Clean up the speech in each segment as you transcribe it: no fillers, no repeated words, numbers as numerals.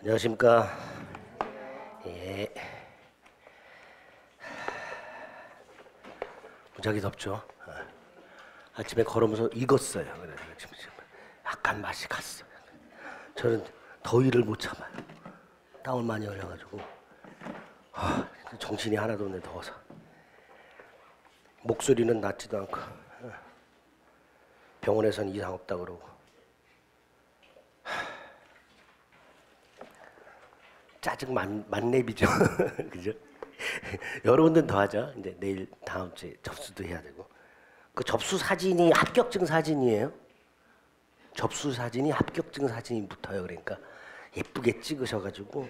안녕하십니까. 예. 무지하게 덥죠. 아침에 걸으면서 익었어요. 그래서 지금 약간 맛이 갔어요. 저는 더위를 못 참아요. 땀을 많이 흘려가지고 정신이 하나도 없네, 더워서. 목소리는 낫지도 않고 병원에서는 이상 없다 그러고. 짜증 만렙이죠. 그죠? 여러분들은 더 하죠. 이제 내일 다음 주에 접수도 해야 되고. 그 접수 사진이 합격증 사진이에요. 접수 사진이 합격증 사진이 붙어요. 그러니까 예쁘게 찍으셔가지고.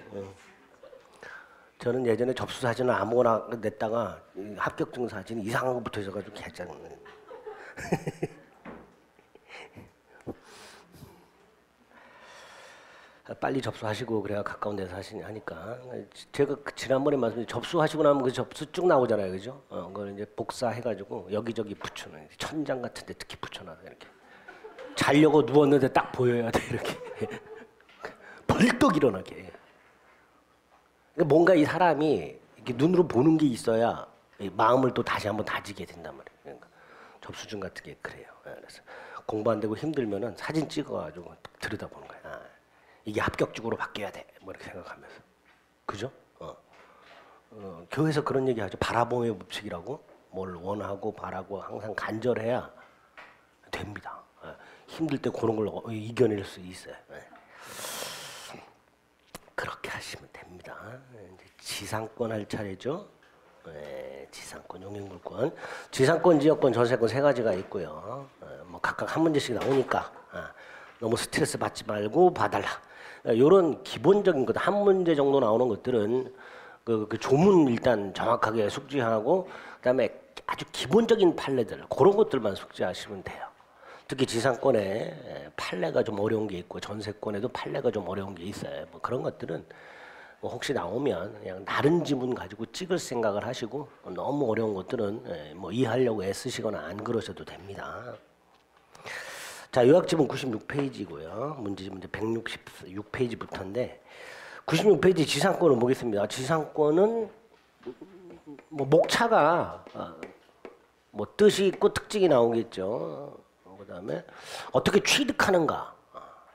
저는 예전에 접수 사진을 아무거나 냈다가 합격증 사진이 이상한 거 붙어 있어가지고 개짱. 빨리 접수하시고 그래야 가까운 데서 하니까. 제가 지난번에 말씀드린 접수하시고 나면 그 접수 쭉 나오잖아요, 그죠? 그걸 이제 복사해가지고 여기저기 붙여놔요. 천장 같은데 특히 붙여놔서 이렇게. 자려고 누웠는데 딱 보여야 돼, 이렇게. 벌떡 일어나게. 그러니까 뭔가 이 사람이 이렇게 눈으로 보는 게 있어야 마음을 또 다시 한번 다지게 된단 말이에요. 그러니까 접수증 같은 게 그래요. 그래서 공부 안 되고 힘들면은 사진 찍어가지고 들여다보는 거야. 이게 합격적으로 바뀌어야 돼. 뭐 이렇게 생각하면서. 그죠? 교회에서 그런 얘기 하죠. 바라봄의 법칙이라고. 뭘 원하고 바라고 항상 간절해야 됩니다. 힘들 때 그런 걸 이겨낼 수 있어요. 그렇게 하시면 됩니다. 이제 지상권 할 차례죠. 지상권, 용익물권. 지상권, 지역권, 전세권 세 가지가 있고요. 뭐 각각 한 문제씩 나오니까 너무 스트레스 받지 말고 봐달라. 이런 기본적인 것, 한 문제 정도 나오는 것들은 그 조문 일단 정확하게 숙지하고, 그다음에 아주 기본적인 판례들, 그런 것들만 숙지하시면 돼요. 특히 지상권에 판례가 좀 어려운 게 있고 전세권에도 판례가 좀 어려운 게 있어요. 뭐 그런 것들은 뭐 혹시 나오면 그냥 다른 지문 가지고 찍을 생각을 하시고, 너무 어려운 것들은 뭐 이해하려고 애쓰시거나 안 그러셔도 됩니다. 자, 요약지문 96페이지고요. 문제지문 166페이지부터인데, 96페이지 지상권을 보겠습니다. 지상권은 뭐 목차가 뭐 뜻이 있고 특징이 나오겠죠. 그다음에 어떻게 취득하는가.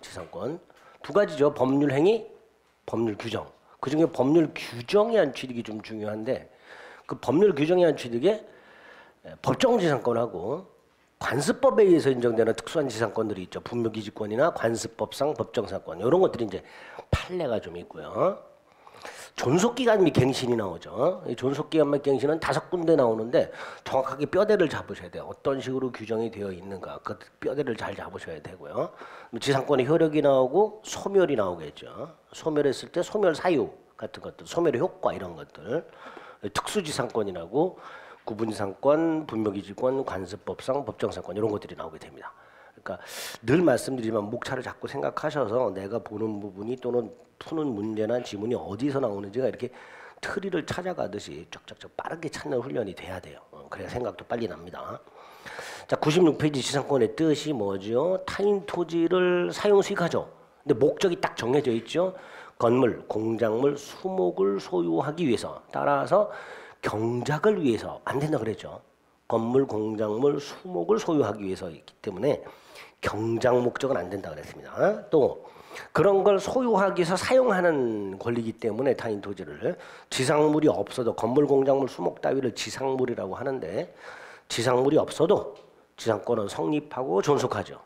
지상권 두 가지죠. 법률 행위, 법률 규정. 그중에 법률 규정에 의한 취득이 좀 중요한데, 그 법률 규정에 의한 취득에 법정 지상권하고 관습법에 의해서 인정되는 특수한 지상권들이 있죠. 분묘기지권이나 관습법상 법정사건, 이런 것들이 이제 판례가 좀 있고요. 존속기간 및 갱신이 나오죠. 이 존속기간 및 갱신은 5군데 나오는데 정확하게 뼈대를 잡으셔야 돼요. 어떤 식으로 규정이 되어 있는가, 그 뼈대를 잘 잡으셔야 되고요. 지상권의 효력이 나오고 소멸이 나오겠죠. 소멸했을 때 소멸 사유 같은 것들, 소멸의 효과, 이런 것들. 특수지상권이라고 구분지상권, 분묘기지권, 관습법상 법정사건, 이런 것들이 나오게 됩니다. 그러니까 늘 말씀드리지만 목차를 자꾸 생각하셔서 내가 보는 부분이 또는 푸는 문제나 지문이 어디서 나오는지가 이렇게 트리를 찾아가듯이 쫙쫙쫙 빠르게 찾는 훈련이 돼야 돼요. 그래야 생각도 빨리 납니다. 자, 96페이지 지상권의 뜻이 뭐죠? 타인 토지를 사용 수익하죠. 근데 목적이 딱 정해져 있죠. 건물, 공작물, 수목을 소유하기 위해서. 따라서 경작을 위해서 안 된다 그랬죠. 건물, 공작물, 수목을 소유하기 위해서이기 때문에 경작 목적은 안 된다 그랬습니다. 또 그런 걸 소유하기 위해서 사용하는 권리이기 때문에 타인 토지를, 지상물이 없어도 건물, 공작물, 수목 따위를 지상물이라고 하는데, 지상물이 없어도 지상권은 성립하고 존속하죠.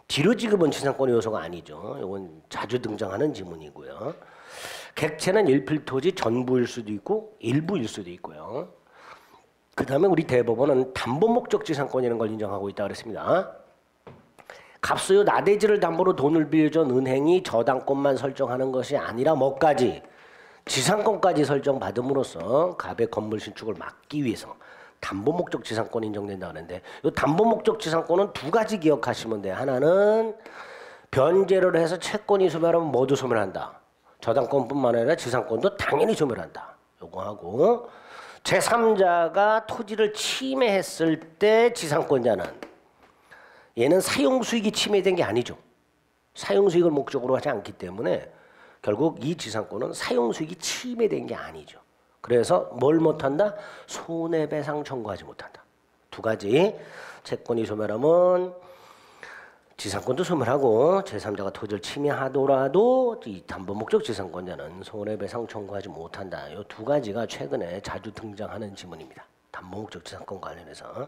뒤로 지급은 지상권의 요소가 아니죠. 이건 자주 등장하는 지문이고요. 객체는 일필토지 전부일 수도 있고 일부일 수도 있고요. 그 다음에 우리 대법원은 담보 목적 지상권이라는 걸 인정하고 있다고 그랬습니다. 갑수요 나대지를 담보로 돈을 빌려준 은행이 저당권만 설정하는 것이 아니라 뭐까지? 지상권까지 설정받음으로써 갑의 건물 신축을 막기 위해서 담보 목적 지상권이 인정된다 그러는데, 이 담보 목적 지상권은 두 가지 기억하시면 돼요. 하나는 변제를 해서 채권이 소멸하면 모두 소멸한다. 저당권뿐만 아니라 지상권도 당연히 소멸한다. 요거 하고, 제3자가 토지를 침해했을 때 지상권자는, 얘는 사용수익이 침해된 게 아니죠. 사용수익을 목적으로 하지 않기 때문에 결국 이 지상권은 사용수익이 침해된 게 아니죠. 그래서 뭘 못한다? 손해배상 청구하지 못한다. 두 가지. 채권이 소멸하면 지상권도 소멸하고 제3자가 토지를 침해하더라도 이 담보목적 지상권자는 손해배상 청구하지 못한다. 이 두 가지가 최근에 자주 등장하는 지문입니다. 담보목적 지상권 관련해서.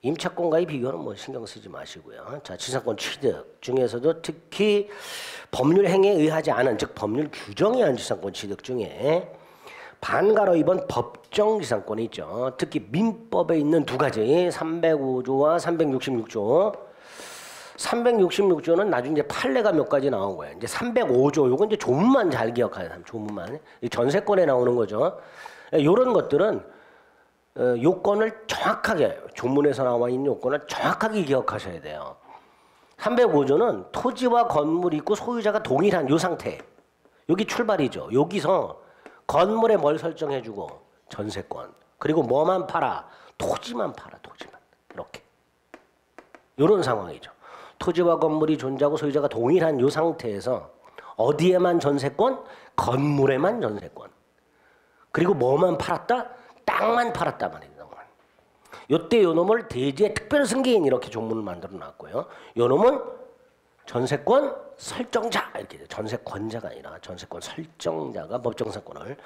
임차권과의 비교는 뭐 신경 쓰지 마시고요. 자, 지상권 취득 중에서도 특히 법률 행위에 의하지 않은, 즉 법률 규정이 한 지상권 취득 중에 반가로 입은 법정 지상권이 있죠. 특히 민법에 있는 두 가지 305조와 366조. 366조는 나중에 이제 판례가 몇 가지 나온 거예요. 이제 305조 요건 이제 조문만 잘 기억하세요. 조문만. 전세권에 나오는 거죠. 이런 것들은 요건을 정확하게 조문에서 나와 있는 요건을 정확하게 기억하셔야 돼요. 305조는 토지와 건물이 있고 소유자가 동일한 요 상태. 여기 출발이죠. 여기서 건물에 뭘 설정해주고 전세권. 그리고 뭐만 팔아? 토지만 팔아. 토지만. 이렇게. 요런 상황이죠. 토지와 건물이 존재하고 소유자가 동일한 요 상태에서 어디에만 전세권? 건물에만 전세권. 그리고 뭐만 팔았다? 땅만 팔았다 말이에요. 요때 요 놈을 대지의 특별 승계인 이렇게 조문을 만들어 놨고요. 요 놈은 전세권 설정자 이렇게 돼요. 전세권자가 아니라 전세권 설정자가 법정사건을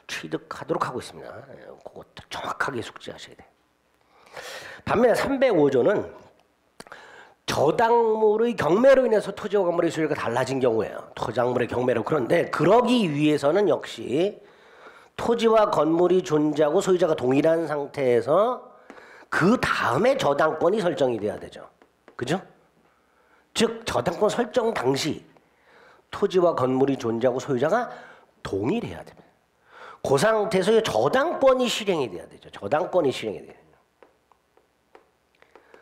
취득하도록 하고 있습니다. 그거 정확하게 숙지하셔야 돼요. 반면에 305조는 저당물의 경매로 인해서 토지와 건물의 소유가 달라진 경우예요. 토작물의 경매로. 그런데 그러기 위해서는 역시 토지와 건물이 존재하고 소유자가 동일한 상태에서 그 다음에 저당권이 설정이 돼야 되죠. 그죠? 즉 저당권 설정 당시 토지와 건물이 존재하고 소유자가 동일해야 됩니다. 그 상태에서 저당권이 실행이 돼야 되죠. 저당권이 실행이 돼요.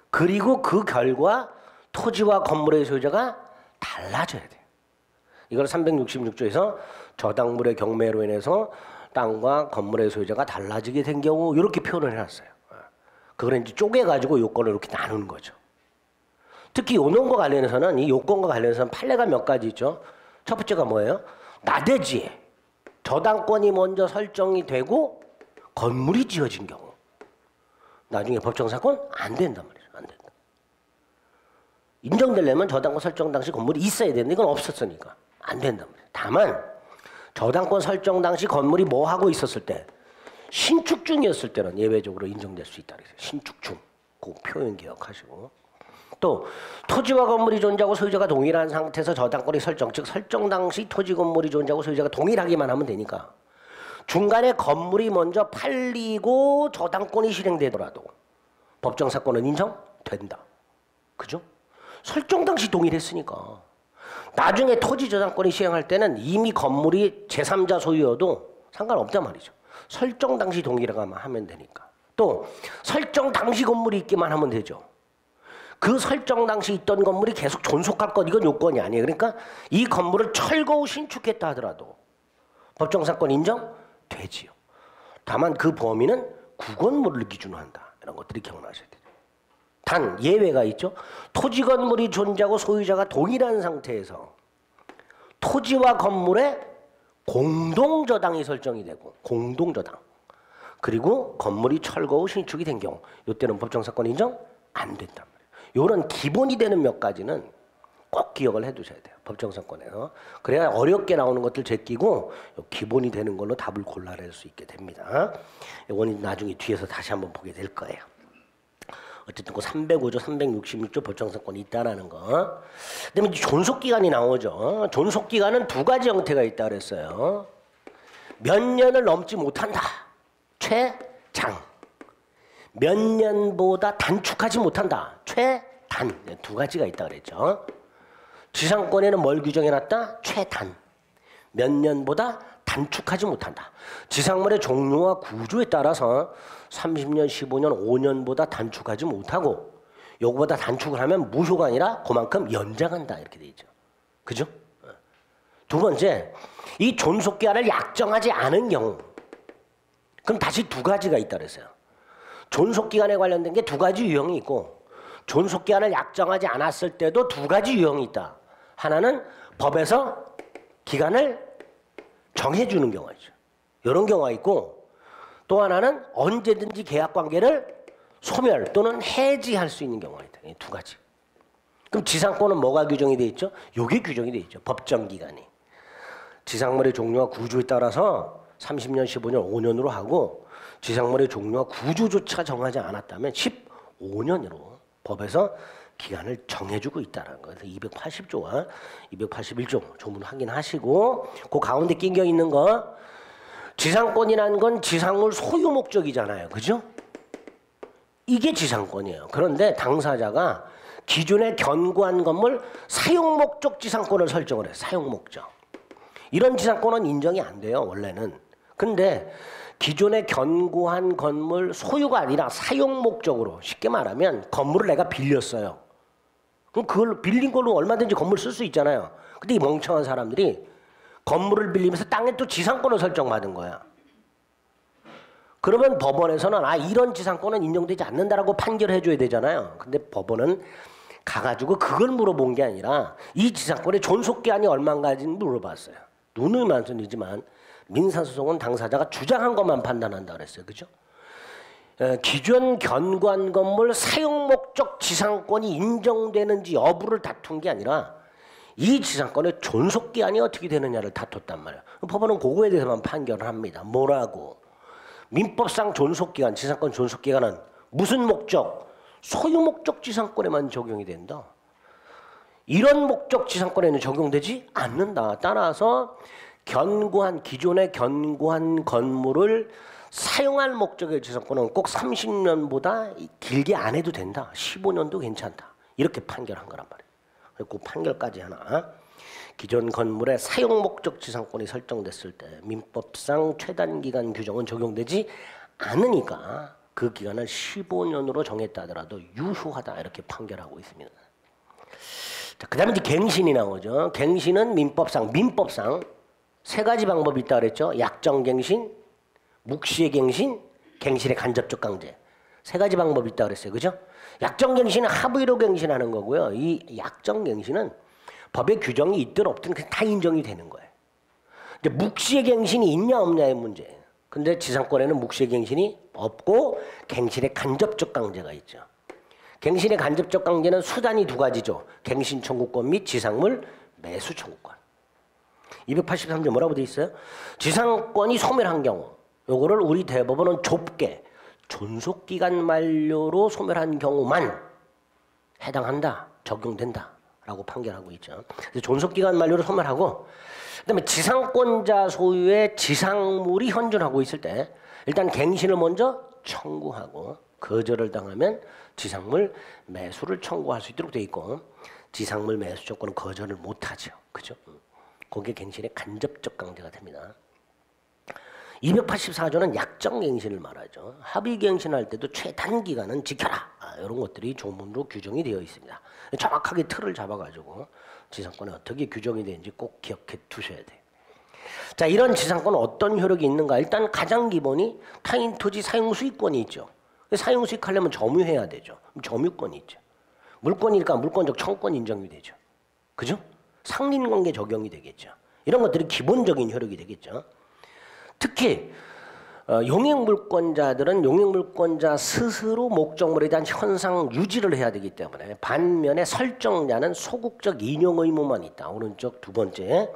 그리고 그 결과 토지와 건물의 소유자가 달라져야 돼요. 이걸 366조에서 저당물의 경매로 인해서 땅과 건물의 소유자가 달라지게 된 경우 이렇게 표현을 해놨어요. 그걸 이제 쪼개가지고 요건을 이렇게 나누는 거죠. 특히 요놈과 관련해서는 이 요건과 관련해서는 판례가 몇 가지 있죠. 첫 번째가 뭐예요? 나대지에 저당권이 먼저 설정이 되고 건물이 지어진 경우 나중에 법정사건 안 된단 말이죠. 안 된다. 인정되려면 저당권 설정 당시 건물이 있어야 되는데 이건 없었으니까 안 된단 말이에요. 다만 저당권 설정 당시 건물이 뭐 하고 있었을 때 신축 중이었을 때는 예외적으로 인정될 수 있다. 신축 중. 그 표현 기억하시고. 또 토지와 건물이 존재하고 소유자가 동일한 상태에서 저당권이 설정. 즉 설정 당시 토지 건물이 존재하고 소유자가 동일하기만 하면 되니까 중간에 건물이 먼저 팔리고 저당권이 실행되더라도 법정사건은 인정된다. 그죠? 설정 당시 동일했으니까. 나중에 토지 저당권이 시행할 때는 이미 건물이 제3자 소유여도 상관없단 말이죠. 설정 당시 동일하게만 하면 되니까. 또 설정 당시 건물이 있기만 하면 되죠. 그 설정 당시 있던 건물이 계속 존속할 것 이건 요건이 아니에요. 그러니까 이 건물을 철거 후 신축했다 하더라도 법정사건 인정되지요. 다만 그 범위는 구건물을 기준으로 한다. 이런 것들이 기억나셔야 돼요. 단 예외가 있죠. 토지 건물이 존재하고 소유자가 동일한 상태에서 토지와 건물에 공동저당이 설정이 되고 공동저당 그리고 건물이 철거 후 신축이 된 경우 이때는 법정사건 인정 안 된단 말이에요. 이런 기본이 되는 몇 가지는 꼭 기억을 해두셔야 돼요. 법정사건에서. 그래야 어렵게 나오는 것들 제끼고 기본이 되는 걸로 답을 골라낼 수 있게 됩니다. 이건 나중에 뒤에서 다시 한번 보게 될 거예요. 어쨌든 그 305조, 366조 법정사건이 있다라는 거. 그다음에 존속기간이 나오죠. 존속기간은 두 가지 형태가 있다 그랬어요. 몇 년을 넘지 못한다. 최장. 몇 년보다 단축하지 못한다. 최단. 두 가지가 있다 그랬죠. 지상권에는 뭘 규정해놨다? 최단. 몇 년보다 단축하지 못한다. 지상물의 종류와 구조에 따라서 30년, 15년, 5년보다 단축하지 못하고 요거보다 단축을 하면 무효가 아니라 그만큼 연장한다 이렇게 돼 있죠. 그죠? 두 번째, 이 존속기한을 약정하지 않은 경우 그럼 다시 두 가지가 있다 그랬어요. 존속기간에 관련된 게 두 가지 유형이 있고 존속기한을 약정하지 않았을 때도 두 가지 유형이 있다. 하나는 법에서 기간을 정해주는 경우가 있죠. 이런 경우가 있고 또 하나는 언제든지 계약관계를 소멸 또는 해지할 수 있는 경우가 있다. 이 두 가지. 그럼 지상권은 뭐가 규정이 돼 있죠? 요게 규정이 돼 있죠. 법정 기간이. 지상물의 종류와 구조에 따라서 30년, 15년, 5년으로 하고 지상물의 종류와 구조조차 정하지 않았다면 15년으로 법에서 기간을 정해주고 있다는 거예요. 그래서 280조와 281조 조문 확인하시고 그 가운데 끼겨 있는 거 지상권이라는 건 지상물 소유 목적이잖아요. 그죠? 이게 지상권이에요. 그런데 당사자가 기존에 견고한 건물 사용 목적 지상권을 설정을 해요. 사용 목적. 이런 지상권은 인정이 안 돼요. 원래는. 근데 기존에 견고한 건물 소유가 아니라 사용 목적으로 쉽게 말하면 건물을 내가 빌렸어요. 그럼 그걸 빌린 걸로 얼마든지 건물 쓸 수 있잖아요. 근데 이 멍청한 사람들이 건물을 빌리면서 땅에 또 지상권을 설정받은 거야. 그러면 법원에서는 이런 지상권은 인정되지 않는다라고 판결해 줘야 되잖아요. 근데 법원은 가가지고 그걸 물어본 게 아니라 이 지상권의 존속기한이 얼마인가지 물어봤어요. 누누이 말씀드리지만 민사소송은 당사자가 주장한 것만 판단한다 그랬어요. 그죠? 기존 견고한 건물 사용 목적 지상권이 인정되는지 여부를 다툰 게 아니라 이 지상권의 존속기한이 어떻게 되느냐를 다퉜단 말이에요. 법원은 그거에 대해서만 판결을 합니다. 뭐라고? 민법상 존속기간, 지상권 존속기간은 무슨 목적? 소유 목적 지상권에만 적용이 된다. 이런 목적 지상권에는 적용되지 않는다. 따라서 기존의 견고한 건물을 사용할 목적의 지상권은 꼭 30년보다 길게 안 해도 된다. 15년도 괜찮다. 이렇게 판결한 거란 말이에요. 그 판결까지 하나. 기존 건물의 사용 목적 지상권이 설정됐을 때 민법상 최단기간 규정은 적용되지 않으니까 그 기간을 15년으로 정했다 하더라도 유효하다 이렇게 판결하고 있습니다. 자, 그다음에 이제 갱신이 나오죠. 갱신은 민법상 세 가지 방법이 있다 그랬죠. 약정갱신, 묵시의 갱신의 간접적 강제. 세 가지 방법이 있다 그랬어요. 그죠? 약정갱신은 합의로 갱신하는 거고요. 이 약정갱신은 법에 규정이 있든 없든 다 인정이 되는 거예요. 이제 묵시의 갱신이 있냐 없냐의 문제예요. 근데 지상권에는 묵시의 갱신이 없고 갱신의 간접적 강제가 있죠. 갱신의 간접적 강제는 수단이 두 가지죠. 갱신 청구권 및 지상물 매수 청구권. 283조 뭐라고 돼 있어요? 지상권이 소멸한 경우 요거를 우리 대법원은 좁게 존속기간 만료로 소멸한 경우만 해당한다. 적용된다. 라고 판결하고 있죠. 그래서 존속기간 만료로 소멸하고 그다음에 지상권자 소유의 지상물이 현존하고 있을 때 일단 갱신을 먼저 청구하고 거절을 당하면 지상물 매수를 청구할 수 있도록 돼 있고 지상물 매수 조건은 거절을 못하죠. 그죠? 그게 갱신의 간접적 강제가 됩니다. 284조는 약정갱신을 말하죠. 합의갱신할 때도 최단기간은 지켜라. 이런 것들이 조문으로 규정이 되어 있습니다. 정확하게 틀을 잡아가지고 지상권에 어떻게 규정이 되는지 꼭 기억해 두셔야 돼요. 자, 이런 지상권은 어떤 효력이 있는가? 일단 가장 기본이 타인 토지 사용수익권이 있죠. 사용수익하려면 점유해야 되죠. 점유권이 있죠. 물권이니까 물권적 청구권 인정이 되죠. 그죠? 상린관계 적용이 되겠죠. 이런 것들이 기본적인 효력이 되겠죠. 특히 용익물권자들은 용익물권자 스스로 목적물에 대한 현상 유지를 해야 되기 때문에 반면에 설정자는 소극적 인용 의무만 있다. 오른쪽 두 번째,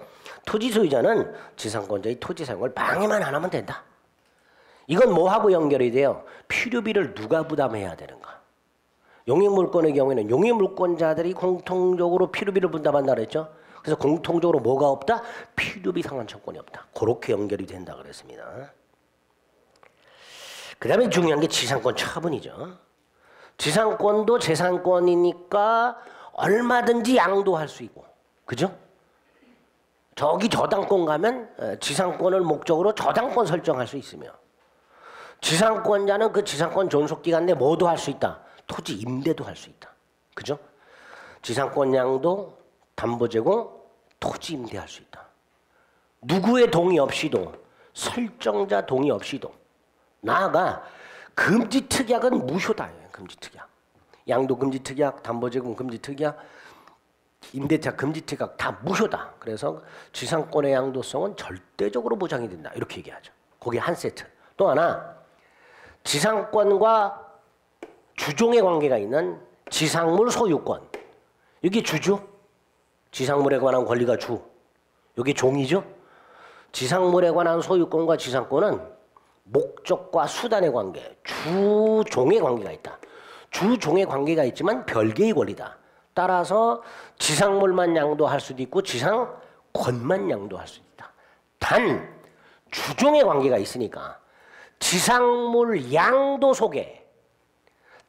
토지 소유자는 지상권자의 토지 사용을 방해만 안 하면 된다. 이건 뭐하고 연결이 돼요? 필요비를 누가 부담해야 되는가? 용익물권의 경우에는 용익물권자들이 공통적으로 필요비를 분담한다 그랬죠? 그래서 공통적으로 뭐가 없다? 필요비 상환청권이 없다. 그렇게 연결이 된다 그랬습니다. 그 다음에 중요한 게 지상권 처분이죠. 지상권도 재산권이니까 얼마든지 양도할 수 있고, 그죠? 저기 저당권 가면 지상권을 목적으로 저당권 설정할 수 있으며 지상권자는 그 지상권 존속기간 내 뭐도 할 수 있다. 토지 임대도 할 수 있다. 그죠? 지상권 양도, 담보 제공, 토지 임대할 수 있다. 누구의 동의 없이도, 설정자 동의 없이도, 나아가 금지특약은 무효다. 금지특약. 양도 금지특약, 담보 제공 금지특약, 임대차, 금지채가 다 무효다. 그래서 지상권의 양도성은 절대적으로 보장이 된다. 이렇게 얘기하죠. 거기에 한 세트. 또 하나, 지상권과 주종의 관계가 있는 지상물 소유권. 여기 주죠. 지상물에 관한 권리가 주. 여기 종이죠. 지상물에 관한 소유권과 지상권은 목적과 수단의 관계, 주종의 관계가 있다. 주종의 관계가 있지만 별개의 권리다. 따라서 지상물만 양도할 수도 있고 지상권만 양도할 수도 있다. 단 주종의 관계가 있으니까 지상물 양도 속에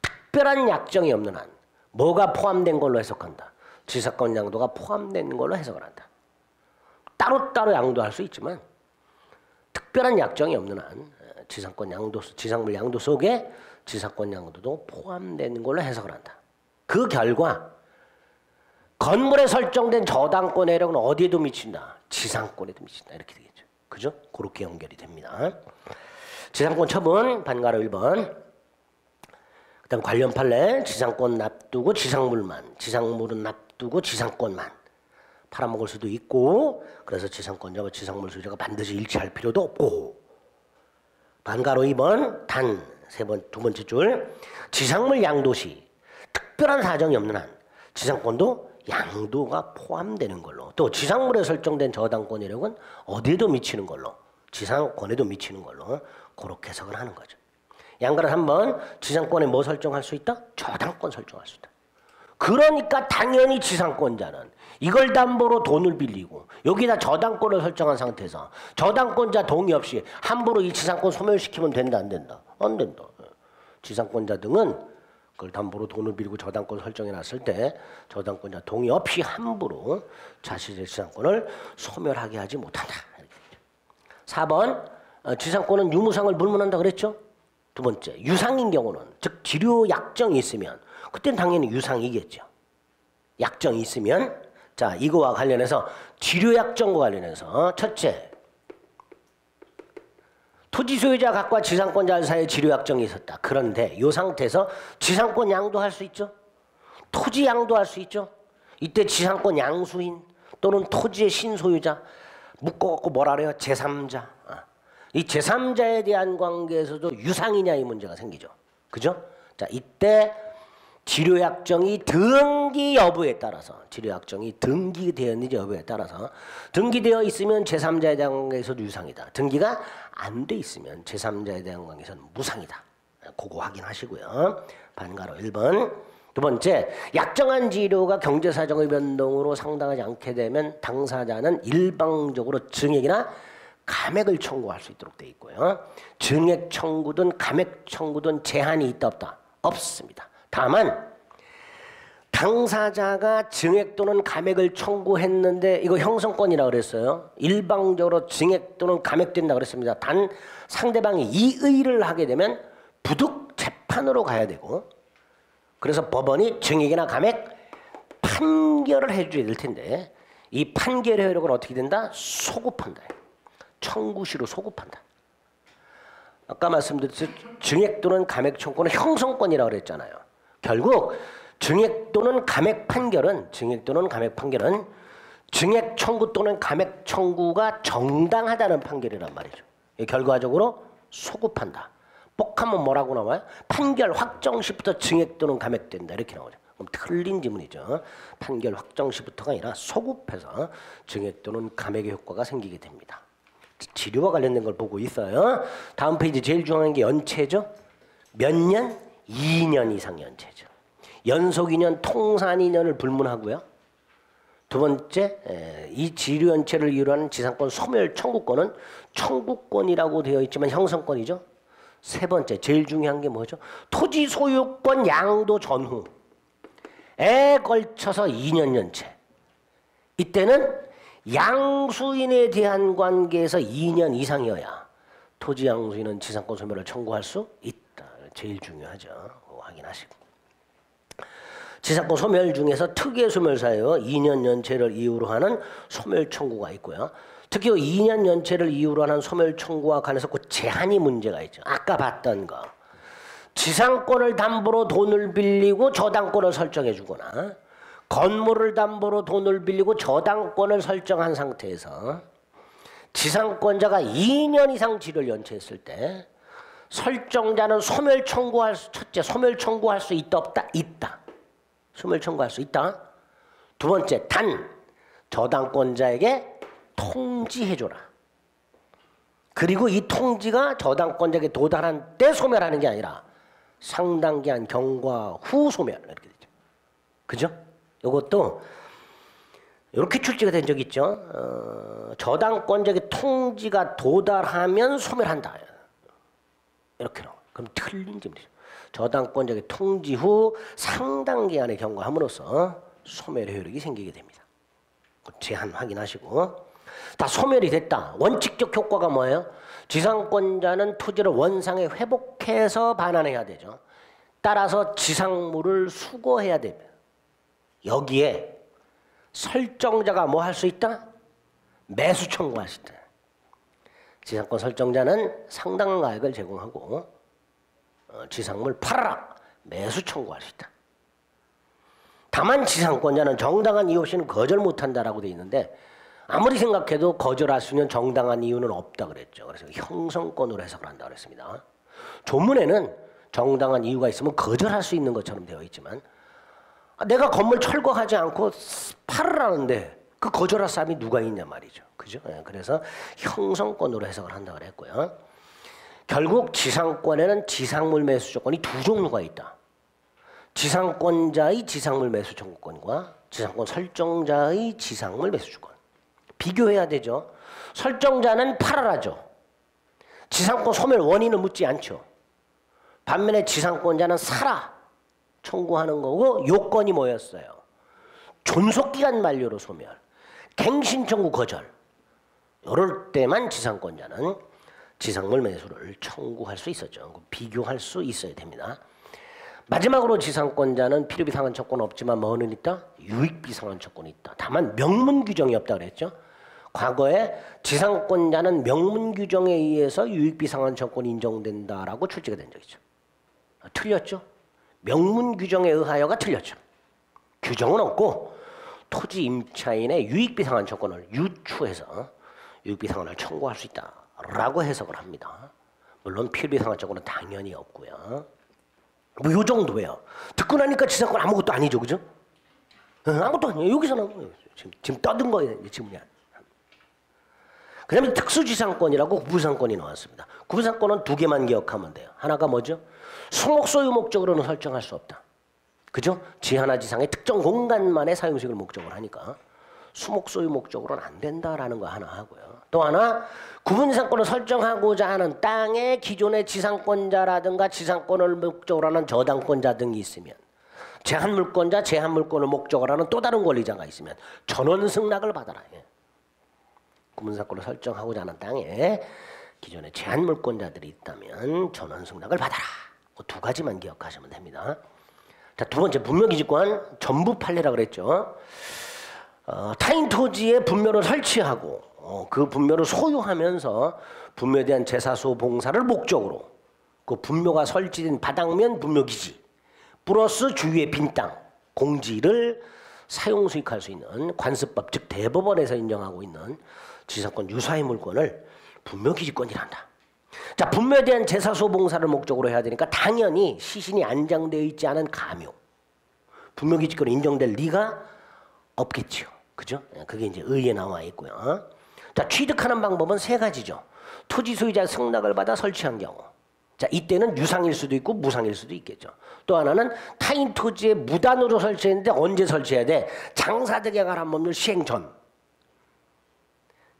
특별한 약정이 없는 한 뭐가 포함된 걸로 해석한다. 지상권 양도가 포함된 걸로 해석을 한다. 따로따로 양도할 수 있지만 특별한 약정이 없는 한 지상권 양도, 지상물 양도 속에 지상권 양도도 포함되는 걸로 해석을 한다. 그 결과 건물에 설정된 저당권 해력은 어디에도 미친다? 지상권에도 미친다. 이렇게 되겠죠. 그죠? 그렇게 연결이 됩니다. 지상권 처분 반가로 1번. 그다음 관련 판례 지상권 납두고 지상물만, 지상물은 납두고 지상권만 팔아먹을 수도 있고, 그래서 지상권자와 지상물 소유자가 반드시 일치할 필요도 없고. 반가로 2번 단 두 번째 줄 지상물 양도 시 특별한 사정이 없는 한 지상권도 양도가 포함되는 걸로, 또 지상물에 설정된 저당권 이력은 어디에도 미치는 걸로, 지상권에도 미치는 걸로 그렇게 해석을 하는 거죠. 양가로 3번 지상권에 뭐 설정할 수 있다? 저당권 설정할 수 있다. 그러니까 당연히 지상권자는 이걸 담보로 돈을 빌리고 여기다 저당권을 설정한 상태에서 저당권자 동의 없이 함부로 이 지상권 소멸시키면 된다 안 된다? 안 된다. 지상권자 등은 그걸 담보로 돈을 빌리고 저당권 설정해놨을 때 저당권자 동의 없이 함부로 자신의 지상권을 소멸하게 하지 못한다. 4번 지상권은 유무상을 불문한다 그랬죠? 두 번째 유상인 경우는, 즉 지료 약정이 있으면 그땐 당연히 유상이겠죠. 약정이 있으면. 자, 이거와 관련해서 지료 약정과 관련해서 첫째, 토지 소유자 각과 지상권자 사이에 지료 약정이 있었다. 그런데 이 상태에서 지상권 양도할 수 있죠. 토지 양도할 수 있죠. 이때 지상권 양수인 또는 토지의 신소유자 묶어갖고 뭐라 그래요? 제3자. 이 제3자에 대한 관계에서도 유상이냐 이 문제가 생기죠. 그죠? 자, 이때 지료약정이 등기 여부에 따라서, 지료약정이 등기되었는지 여부에 따라서 등기되어 있으면 제3자에 대한 관계에서도 유상이다. 등기가 안 돼 있으면 제3자에 대한 관계에서는 무상이다. 그거 확인하시고요. 반가로 1번. 두 번째, 약정한 지료가 경제사정의 변동으로 상당하지 않게 되면 당사자는 일방적으로 증액이나 감액을 청구할 수 있도록 되어 있고요. 증액 청구든 감액 청구든 제한이 있다 없다? 없습니다. 다만 당사자가 증액 또는 감액을 청구했는데 이거 형성권이라고 그랬어요. 일방적으로 증액 또는 감액된다 그랬습니다. 단 상대방이 이의를 하게 되면 부득 재판으로 가야 되고, 그래서 법원이 증액이나 감액 판결을 해줘야 될 텐데 이 판결의 효력은 어떻게 된다? 소급한다. 청구시로 소급한다. 아까 말씀드렸듯이 증액 또는 감액 청구는 형성권이라고 그랬잖아요. 결국 증액 또는 감액 판결은 증액 청구 또는 감액 청구가 정당하다는 판결이란 말이죠. 결과적으로 소급한다. 복하면 뭐라고 나와요? 판결 확정 시부터 증액 또는 감액된다 이렇게 나오죠. 그럼 틀린 지문이죠. 판결 확정 시부터가 아니라 소급해서 증액 또는 감액의 효과가 생기게 됩니다. 지료와 관련된 걸 보고 있어요. 다음 페이지 제일 중요한 게 연체죠. 몇 년? 2년 이상 연체죠. 연속 2년, 통산 2년을 불문하고요. 두 번째, 이 지료 연체를 이유로 하는 지상권 소멸 청구권은 청구권이라고 되어 있지만 형성권이죠. 세 번째, 제일 중요한 게 뭐죠? 토지 소유권 양도 전후에 걸쳐서 2년 연체. 이때는 양수인에 대한 관계에서 2년 이상이어야 토지 양수인은 지상권 소멸을 청구할 수 있다. 제일 중요하죠. 확인하시고. 지상권 소멸 중에서 특이의 소멸사예요. 2년 연체를 이유로 하는 소멸 청구가 있고요. 특히 2년 연체를 이유로 하는 소멸 청구와 관해서 그 제한이 문제가 있죠. 아까 봤던 거. 지상권을 담보로 돈을 빌리고 저당권을 설정해 주거나 건물을 담보로 돈을 빌리고 저당권을 설정한 상태에서 지상권자가 2년 이상 지를 연체했을 때 설정자는 소멸 청구할 수, 첫째, 소멸 청구할 수 있다 없다? 있다. 소멸 청구할 수 있다. 두 번째, 단 저당권자에게 통지해줘라. 그리고 이 통지가 저당권자에게 도달한 때 소멸하는 게 아니라 상당 기한 경과 후 소멸 이렇게 되죠. 그죠? 이것도 이렇게 출제가 된 적이 있죠. 저당권자에게 통지가 도달하면 소멸한다. 이렇게 나와요. 그럼 틀린 점이죠. 저당권자에게 통지 후 상당 기한의 경과함으로써 소멸의 효력이 생기게 됩니다. 제한 확인하시고. 다 소멸이 됐다. 원칙적 효과가 뭐예요? 지상권자는 토지를 원상에 회복해서 반환해야 되죠. 따라서 지상물을 수거해야 됩니다. 여기에 설정자가 뭐 할 수 있다? 매수 청구할 수 있다. 지상권 설정자는 상당한 가액을 제공하고 지상물 팔아라. 매수 청구할 수 있다. 다만 지상권자는 정당한 이유 없이는 거절 못한다라고 돼 있는데 아무리 생각해도 거절할 수 있는 정당한 이유는 없다 그랬죠. 그래서 형성권으로 해석을 한다 그랬습니다. 조문에는 정당한 이유가 있으면 거절할 수 있는 것처럼 되어 있지만 내가 건물 철거하지 않고 팔으라는데 그 거절할 사람이 누가 있냐 말이죠. 그죠? 그래서 형성권으로 해석을 한다 그랬고요. 결국 지상권에는 지상물 매수 조건이 두 종류가 있다. 지상권자의 지상물 매수 청구권과 지상권 설정자의 지상물 매수 주권. 비교해야 되죠. 설정자는 팔아라죠. 지상권 소멸 원인을 묻지 않죠. 반면에 지상권자는 사라 청구하는 거고 요건이 뭐였어요? 존속기간 만료로 소멸, 갱신 청구 거절. 이럴 때만 지상권자는 지상물 매수를 청구할 수 있었죠. 비교할 수 있어야 됩니다. 마지막으로 지상권자는 필요비 상환 처권 없지만 뭐는 있다? 유익비 상환 처권이 있다. 다만 명문 규정이 없다 그랬죠. 과거에 지상권자는 명문 규정에 의해서 유익비 상환 처권이 인정된다라고 출제가 된 적이죠. 틀렸죠. 명문 규정에 의하여가 틀렸죠. 규정은 없고 토지 임차인의 유익비 상환 처권을 유추해서 유익비 상환을 청구할 수 있다라고 해석을 합니다. 물론 필요비 상환 처권은 당연히 없고요. 뭐 요 정도예요. 듣고 나니까 지상권 아무것도 아니죠, 그죠? 아무것도 아니에요. 여기서는 지금 떠든 거예요, 지금이야. 그다음에 특수지상권이라고 구분상권이 나왔습니다. 구분상권은 두 개만 기억하면 돼요. 하나가 뭐죠? 수목 소유 목적으로는 설정할 수 없다. 그죠? 지하나 지상의 특정 공간만의 사용식을 목적으로 하니까 수목 소유 목적으로는 안 된다라는 거 하나 하고요. 또 하나 구분상권을 설정하고자 하는 땅에 기존의 지상권자라든가 지상권을 목적으로 하는 저당권자 등이 있으면 제한물권자, 제한물권을 목적으로 하는 또 다른 권리자가 있으면 전원 승낙을 받아라. 구분상권을 설정하고자 하는 땅에 기존의 제한물권자들이 있다면 전원 승낙을 받아라. 그 두 가지만 기억하시면 됩니다. 자, 두 번째 분묘기지권 전부 판례라 그랬죠. 타인 토지에 분묘를 설치하고 그 분묘를 소유하면서 분묘에 대한 제사소 봉사를 목적으로 그 분묘가 설치된 바닥면 분묘기지 플러스 주위의 빈 땅 공지를 사용 수익할 수 있는 관습법 즉 대법원에서 인정하고 있는 지상권 유사의 물권을 분묘기지권이란다. 자, 분묘에 대한 제사소 봉사를 목적으로 해야 되니까 당연히 시신이 안장되어 있지 않은 가묘 분묘기지권이 인정될 리가 없겠죠. 그죠? 그게 이제 의에 나와 있고요. 자, 취득하는 방법은 세 가지죠. 토지 소유자 승낙을 받아 설치한 경우. 자, 이때는 유상일 수도 있고 무상일 수도 있겠죠. 또 하나는 타인 토지에 무단으로 설치했는데 언제 설치해야 돼? 장사득에 관한 법률 시행 전.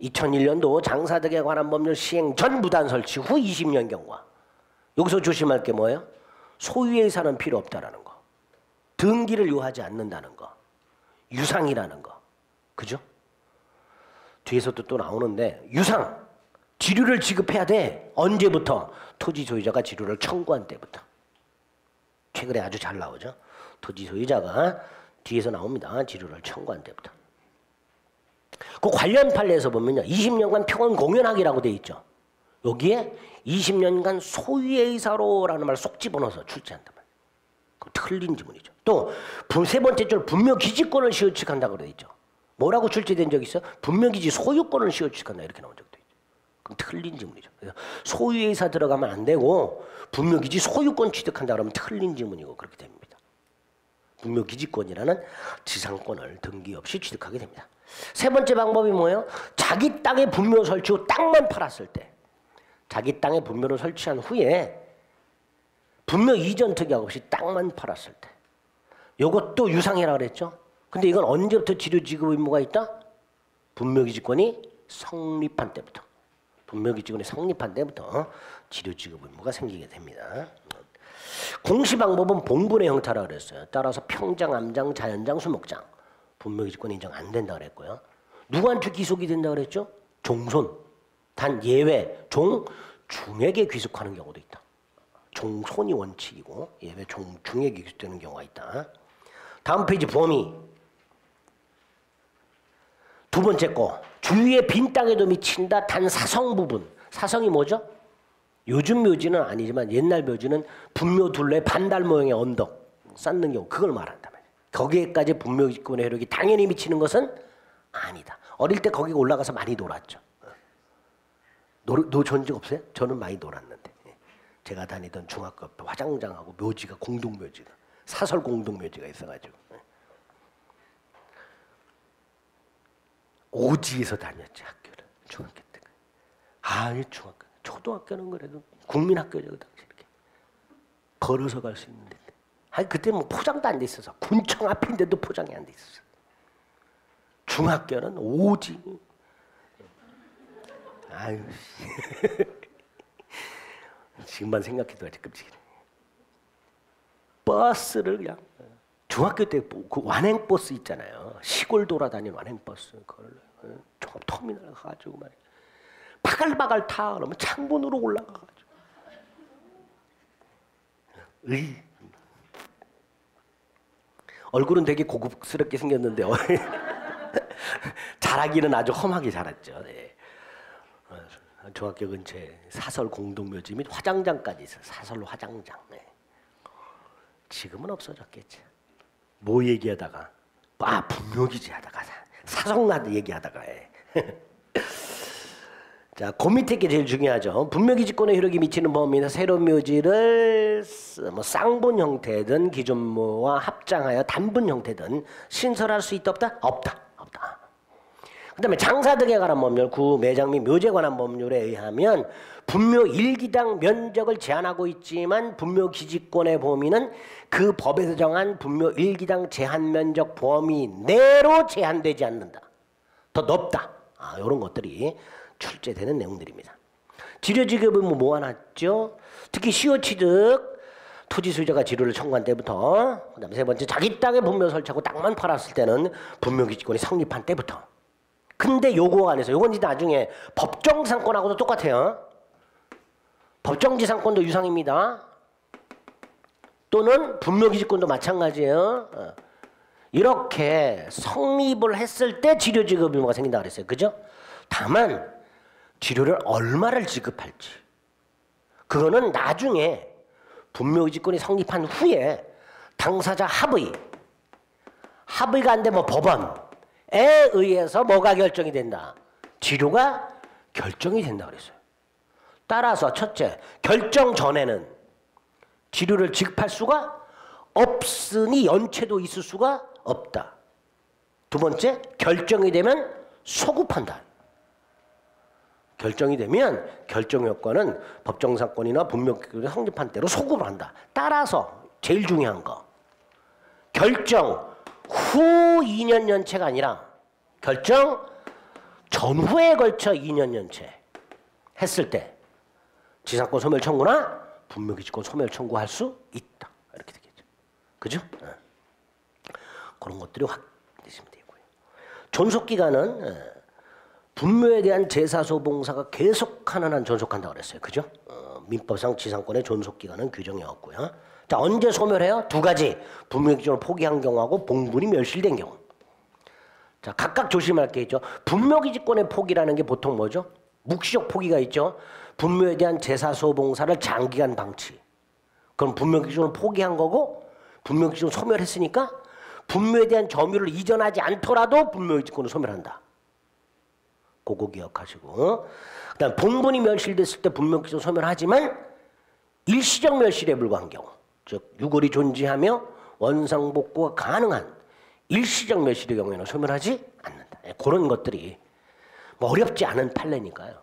2001년도 장사득에 관한 법률 시행 전 무단 설치 후 20년 경과. 여기서 조심할 게 뭐예요? 소유의 의사는 필요 없다라는 거. 등기를 요하지 않는다는 거. 유상이라는 거. 그죠? 뒤에서도 또 나오는데 유상. 지류를 지급해야 돼. 언제부터? 토지 소유자가 지류를 청구한 때부터. 최근에 아주 잘 나오죠. 토지 소유자가 뒤에서 나옵니다. 지류를 청구한 때부터. 그 관련 판례에서 보면요. 20년간 평원 공연하기라고 돼 있죠. 여기에 20년간 소유의 의사로라는 말 쏙 집어넣어서 출제한단 말이에요. 틀린 지문이죠. 또 세 번째 줄 분묘기지권을 시효취득한다고 되어 있죠. 뭐라고 출제된 적 있어요? 분묘기지 소유권을 시효취득한다 이렇게 나온 적도 있죠. 그럼 틀린 지문이죠. 그래서 소유의사 들어가면 안 되고 분묘기지 소유권 취득한다 그러면 틀린 지문이고 그렇게 됩니다. 분묘기지권이라는 지상권을 등기 없이 취득하게 됩니다. 세 번째 방법이 뭐예요? 자기 땅에 분묘 설치 후 땅만 팔았을 때, 자기 땅에 분묘를 설치한 후에 분묘 이전 특약 없이 땅만 팔았을 때, 이것도 유상이라고 그랬죠. 근데 이건 언제부터 지료지급 의무가 있다? 분묘기지권이 성립한 때부터, 분묘기지권이 성립한 때부터 지료지급 의무가 생기게 됩니다. 공시방법은 봉분의 형태라고 그랬어요. 따라서 평장, 암장, 자연장, 수목장 분묘기지권 인정 안 된다 그랬고요. 누구한테 귀속이 된다 그랬죠? 종손. 단 예외 중에게 귀속하는 경우도 있다. 종손이 원칙이고 예외 중에게 귀속되는 경우가 있다. 다음 페이지 범위. 두 번째 거 주위의 빈 땅에도 미친다. 단 사성 부분. 사성이 뭐죠? 요즘 묘지는 아니지만 옛날 묘지는 분묘 둘레 반달 모양의 언덕 쌓는 경우 그걸 말한다 말이에요. 거기에까지 분묘기지권의 효력이 당연히 미치는 것은 아니다. 어릴 때 거기 올라가서 많이 놀았죠. 노전 적 없어요? 저는 많이 놀았는데 제가 다니던 중학교 앞에 화장장하고 묘지가 공동묘지가 사설 공동묘지가 있어가지고 오지에서 다녔지 학교를 중학교 때. 이 중학교 초등학교는 그래도 국민학교죠 그 당시 이렇게 걸어서 갈 수 있는데 그때 뭐 포장도 안 돼 있어서 군청 앞인데도 포장이 안 돼 있었어. 중학교는 오지. 아유 지금만 생각해도 아직 끔찍해. 버스를 그냥 중학교 때 그 완행버스 있잖아요. 시골 돌아다니는 완행버스 그걸 종합터미널 가가지고 말이야. 바글바글 타 그러면 창문으로 올라가가지고 얼굴은 되게 고급스럽게 생겼는데 자라기는 아주 험하게 자랐죠. 네. 중학교 근처에 사설 공동묘지 및 화장장까지 있어요. 사설로 화장장. 네. 지금은 없어졌겠지. 뭐 얘기하다가 분묘기지 하다가 사성나드 얘기하다가 해. 자, 그 밑에 게 제일 중요하죠. 분묘기지권의 효력이 미치는 범위는 새로운 묘지를 쌍분 형태든 기존묘와 합장하여 단분 형태든 신설할 수 있다 없다? 없다. 그 다음에 장사 등에 관한 법률, 구 매장 및 묘지에 관한 법률에 의하면 분묘 일기당 면적을 제한하고 있지만 분묘기지권의 범위는 그 법에서 정한 분묘 일기당 제한 면적 범위 내로 제한되지 않는다. 더 넓다. 이런 것들이 출제되는 내용들입니다. 지료지급은 모아놨죠. 특히 시효취득, 토지 소유자가 지료를 청구한 때부터, 그다음에 세 번째 자기 땅에 분묘 설치하고 땅만 팔았을 때는 분묘기지권이 성립한 때부터. 근데 요거 안에서 요건 이제 나중에 법정지상권하고도 똑같아요. 법정지상권도 유상입니다. 또는 분묘기지권도 마찬가지예요. 이렇게 성립을 했을 때 지료지급 의무가 생긴다 그랬어요. 그죠? 다만 지료를 얼마를 지급할지 그거는 나중에 분묘기지권이 성립한 후에 당사자 합의가 안 되면 법원에 의해서 뭐가 결정이 된다? 지료가 결정이 된다 그랬어요. 따라서 첫째, 결정 전에는 지료를 지급할 수가 없으니 연체도 있을 수가 없다. 두 번째, 결정이 되면 소급한다. 결정이 되면 결정 요건은 법정사건이나 분묘기지권이 성립한 때로 소급을 한다. 따라서 제일 중요한 거, 결정 후 2년 연체가 아니라 결정 전후에 걸쳐 2년 연체 했을 때 지상권 소멸 청구나 분묘기지권 소멸 청구할 수 있다. 이렇게 되겠죠. 그죠? 그런 것들이 확인되시면 되고요. 존속기간은 분묘에 대한 제사소봉사가 계속하는 한 존속한다고 그랬어요. 그죠? 민법상 지상권의 존속기간은 규정이 없고요. 자, 언제 소멸해요? 두 가지. 분묘기준을 포기한 경우하고 봉분이 멸실된 경우. 자, 각각 조심할 게 있죠. 분묘기지권의 포기라는 게 보통 뭐죠? 묵시적 포기가 있죠. 분묘에 대한 제사소봉사를 장기간 방치. 그럼 분묘기준을 포기한 거고 분묘기지권 소멸했으니까 분묘에 대한 점유를 이전하지 않더라도 분묘기지권을 소멸한다. 그거 기억하시고, 그다음 본분이 멸실됐을 때 분묘기지권 소멸하지만 일시적 멸실에 불과한 경우, 즉 유골이 존재하며 원상복구가 가능한 일시적 멸실의 경우에는 소멸하지 않는다. 그런 것들이 뭐 어렵지 않은 판례니까요.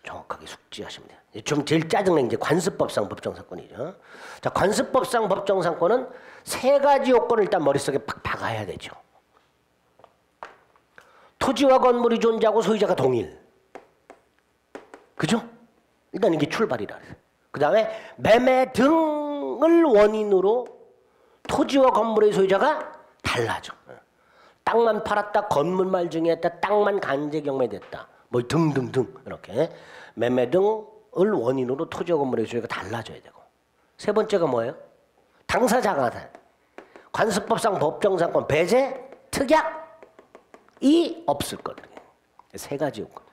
정확하게 숙지하시면 돼요. 좀 제일 짜증난 게 관습법상 법정사건이죠. 자, 관습법상 법정사건은 세 가지 요건을 일단 머릿속에 팍 박아야 되죠. 토지와 건물이 존재하고 소유자가 동일. 그죠? 일단 이게 출발이라. 그 다음에 매매 등을 원인으로 토지와 건물의 소유자가 달라져. 땅만 팔았다, 건물만 증여했다, 땅만 간제 경매됐다. 뭐 등등등 이렇게 매매 등을 원인으로 토지와 건물의 소유가 달라져야 되고, 세 번째가 뭐예요? 당사자가 관습법상 법정사건 배제 특약이 없을 거거든요. 세 가지 요건.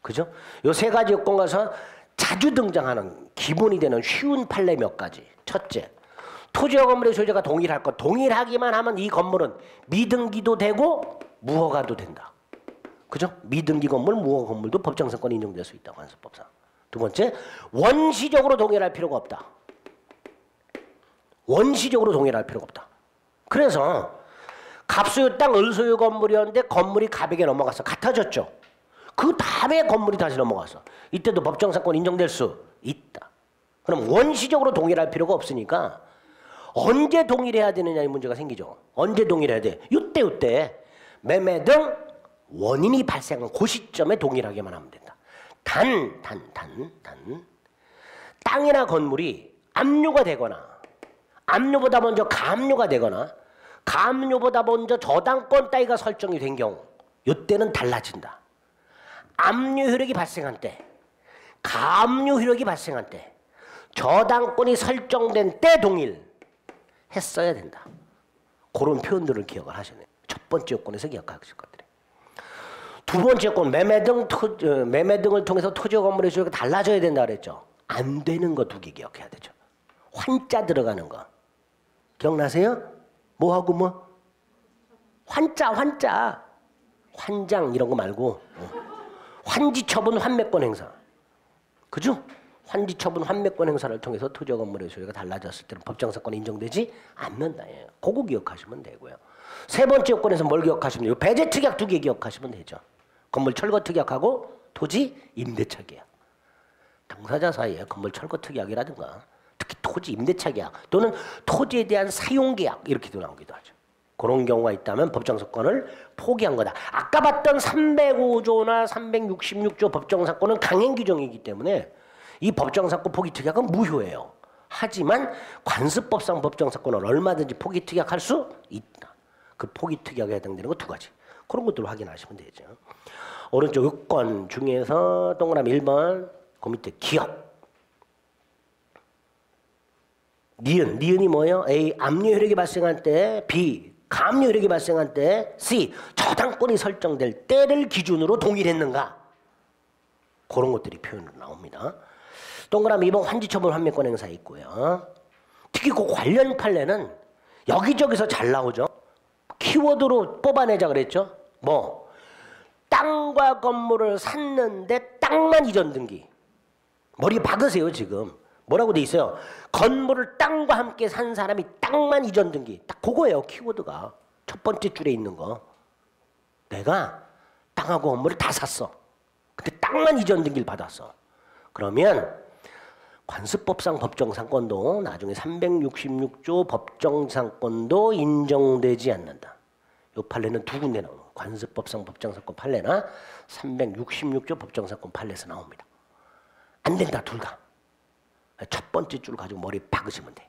그죠? 요 세 가지 요건 가서 자주 등장하는 기본이 되는 쉬운 판례 몇 가지. 첫째, 토지와 건물의 소유자가 동일할 것. 동일하기만 하면 이 건물은 미등기도 되고 무허가도 된다. 그죠? 미등기 건물, 무허가 건물도 법정사건이 인정될 수 있다. 관습법상. 두 번째, 원시적으로 동일할 필요가 없다. 원시적으로 동일할 필요가 없다. 그래서 갑소유 땅, 을소유 건물이었는데 건물이 갑에게 넘어가서 같아졌죠. 그 다음에 건물이 다시 넘어가서 이때도 법정사건 인정될 수 있다. 그럼 원시적으로 동일할 필요가 없으니까 언제 동일해야 되느냐의 문제가 생기죠. 언제 동일해야 돼? 이때 매매 등 원인이 발생한 그 시점에 동일하게만 하면 된다. 단 땅이나 건물이 압류가 되거나 압류보다 먼저 가압류가 되거나 가압류보다 먼저 저당권 따위가 설정이 된 경우, 이때는 달라진다. 압류 효력이 발생한 때, 가압류 효력이 발생한 때, 저당권이 설정된 때 동일했어야 된다. 그런 표현들을 기억을 하셔야 돼요. 첫 번째 요건에서 기억하실 것들이에요. 두 번째 요건, 매매 등을 통해서 토지와 건물의 소유가 달라져야 된다 그랬죠. 안 되는 거 두 개 기억해야 되죠. 환자 들어가는 거 기억나세요? 뭐하고 뭐? 환장 이런 거 말고 환지처분 환매권 행사. 그죠? 환지처분 환매권 행사를 통해서 토지와 건물의 소유가 달라졌을 때는 법정사건이 인정되지 않는다. 예. 그거 기억하시면 되고요. 세 번째 요건에서 뭘 기억하시면 돼요? 배제 특약 두 개 기억하시면 되죠. 건물 철거 특약하고 토지 임대차 계약. 당사자 사이에 건물 철거 특약이라든가 특히 토지 임대차 계약 또는 토지에 대한 사용 계약 이렇게도 나오기도 하죠. 그런 경우가 있다면 법정사건을 포기한 거다. 아까 봤던 305조나 366조 법정사건은 강행 규정이기 때문에 이 법정사건 포기 특약은 무효예요. 하지만 관습법상 법정사건은 얼마든지 포기 특약할 수 있다. 그 포기 특약에 해당되는 거 두 가지. 그런 것들을 확인하시면 되죠. 오른쪽 요건 중에서 동그라미 1번 그 밑에 기억. 니은이 뭐예요? A. 압류 효력이 발생할 때, B. 가압류 효력이 발생할 때, C. 저당권이 설정될 때를 기준으로 동일했는가? 그런 것들이 표현으로 나옵니다. 동그라미 2번 환지처분 환매권 행사 있고요. 특히 그 관련 판례는 여기저기서 잘 나오죠. 키워드로 뽑아내자 그랬죠. 뭐 땅과 건물을 샀는데 땅만 이전 등기. 머리 박으세요 지금. 뭐라고 돼 있어요? 건물을 땅과 함께 산 사람이 땅만 이전 등기. 딱 그거예요. 키워드가. 첫 번째 줄에 있는 거. 내가 땅하고 건물을 다 샀어. 근데 땅만 이전 등기를 받았어. 그러면 관습법상 법정상권도 나중에 366조 법정상권도 인정되지 않는다. 이 판례는 두 군데 나오는 거예요. 관습법상 법정상권 판례나 366조 법정상권 판례에서 나옵니다. 안 된다 둘 다. 첫 번째 줄 가지고 머리 박으시면 돼.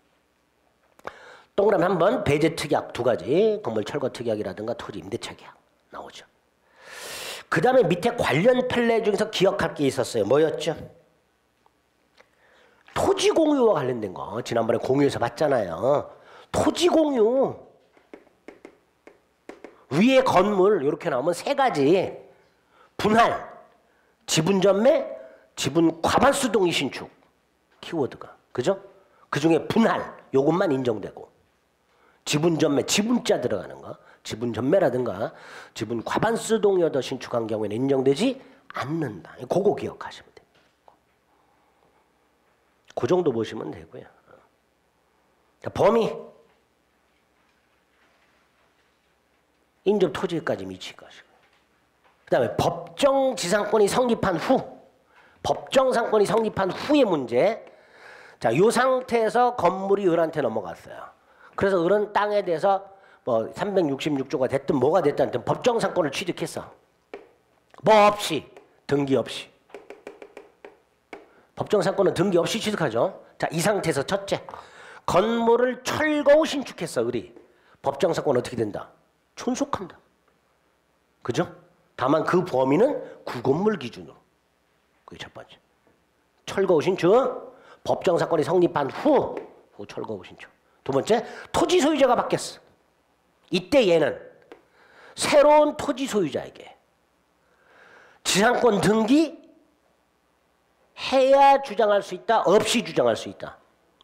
동그라미 한번 배제 특약 두 가지, 건물 철거 특약이라든가 토지 임대차 계약 나오죠. 그 다음에 밑에 관련 판례 중에서 기억할 게 있었어요. 뭐였죠? 토지 공유와 관련된 거. 지난번에 공유에서 봤잖아요. 토지 공유. 위에 건물 이렇게 나오면 세 가지. 분할, 지분 전매, 지분 과반수 동의 신축. 키워드가. 그죠? 그중에 분할 요것만 인정되고 지분 전매, 지분자 들어가는 거, 지분 전매라든가 지분 과반수 동의어 더 신축한 경우에는 인정되지 않는다. 그거 기억하시면 됩니다. 그 정도 보시면 되고요. 범위 인접 토지까지 미칠 것이고, 그 다음에 법정지상권이 성립한 후, 법정상권이 성립한 후의 문제. 자, 이 상태에서 건물이 을한테 넘어갔어요. 그래서 을은 땅에 대해서 뭐 366조가 됐든 뭐가 됐든 법정상권을 취득했어. 뭐 없이, 등기 없이. 법정상권은 등기 없이 취득하죠. 자, 이 상태에서 첫째, 건물을 철거후 신축했어, 을이. 법정상권은 어떻게 된다? 존속한다. 그죠? 다만 그 범위는 구건물 기준으로. 그게 첫 번째. 철거후 신축, 법정사건이 성립한 후 철거후 신축. 두 번째, 토지 소유자가 바뀌었어. 이때 얘는 새로운 토지 소유자에게 지상권 등기 해야 주장할 수 있다, 없이 주장할 수 있다.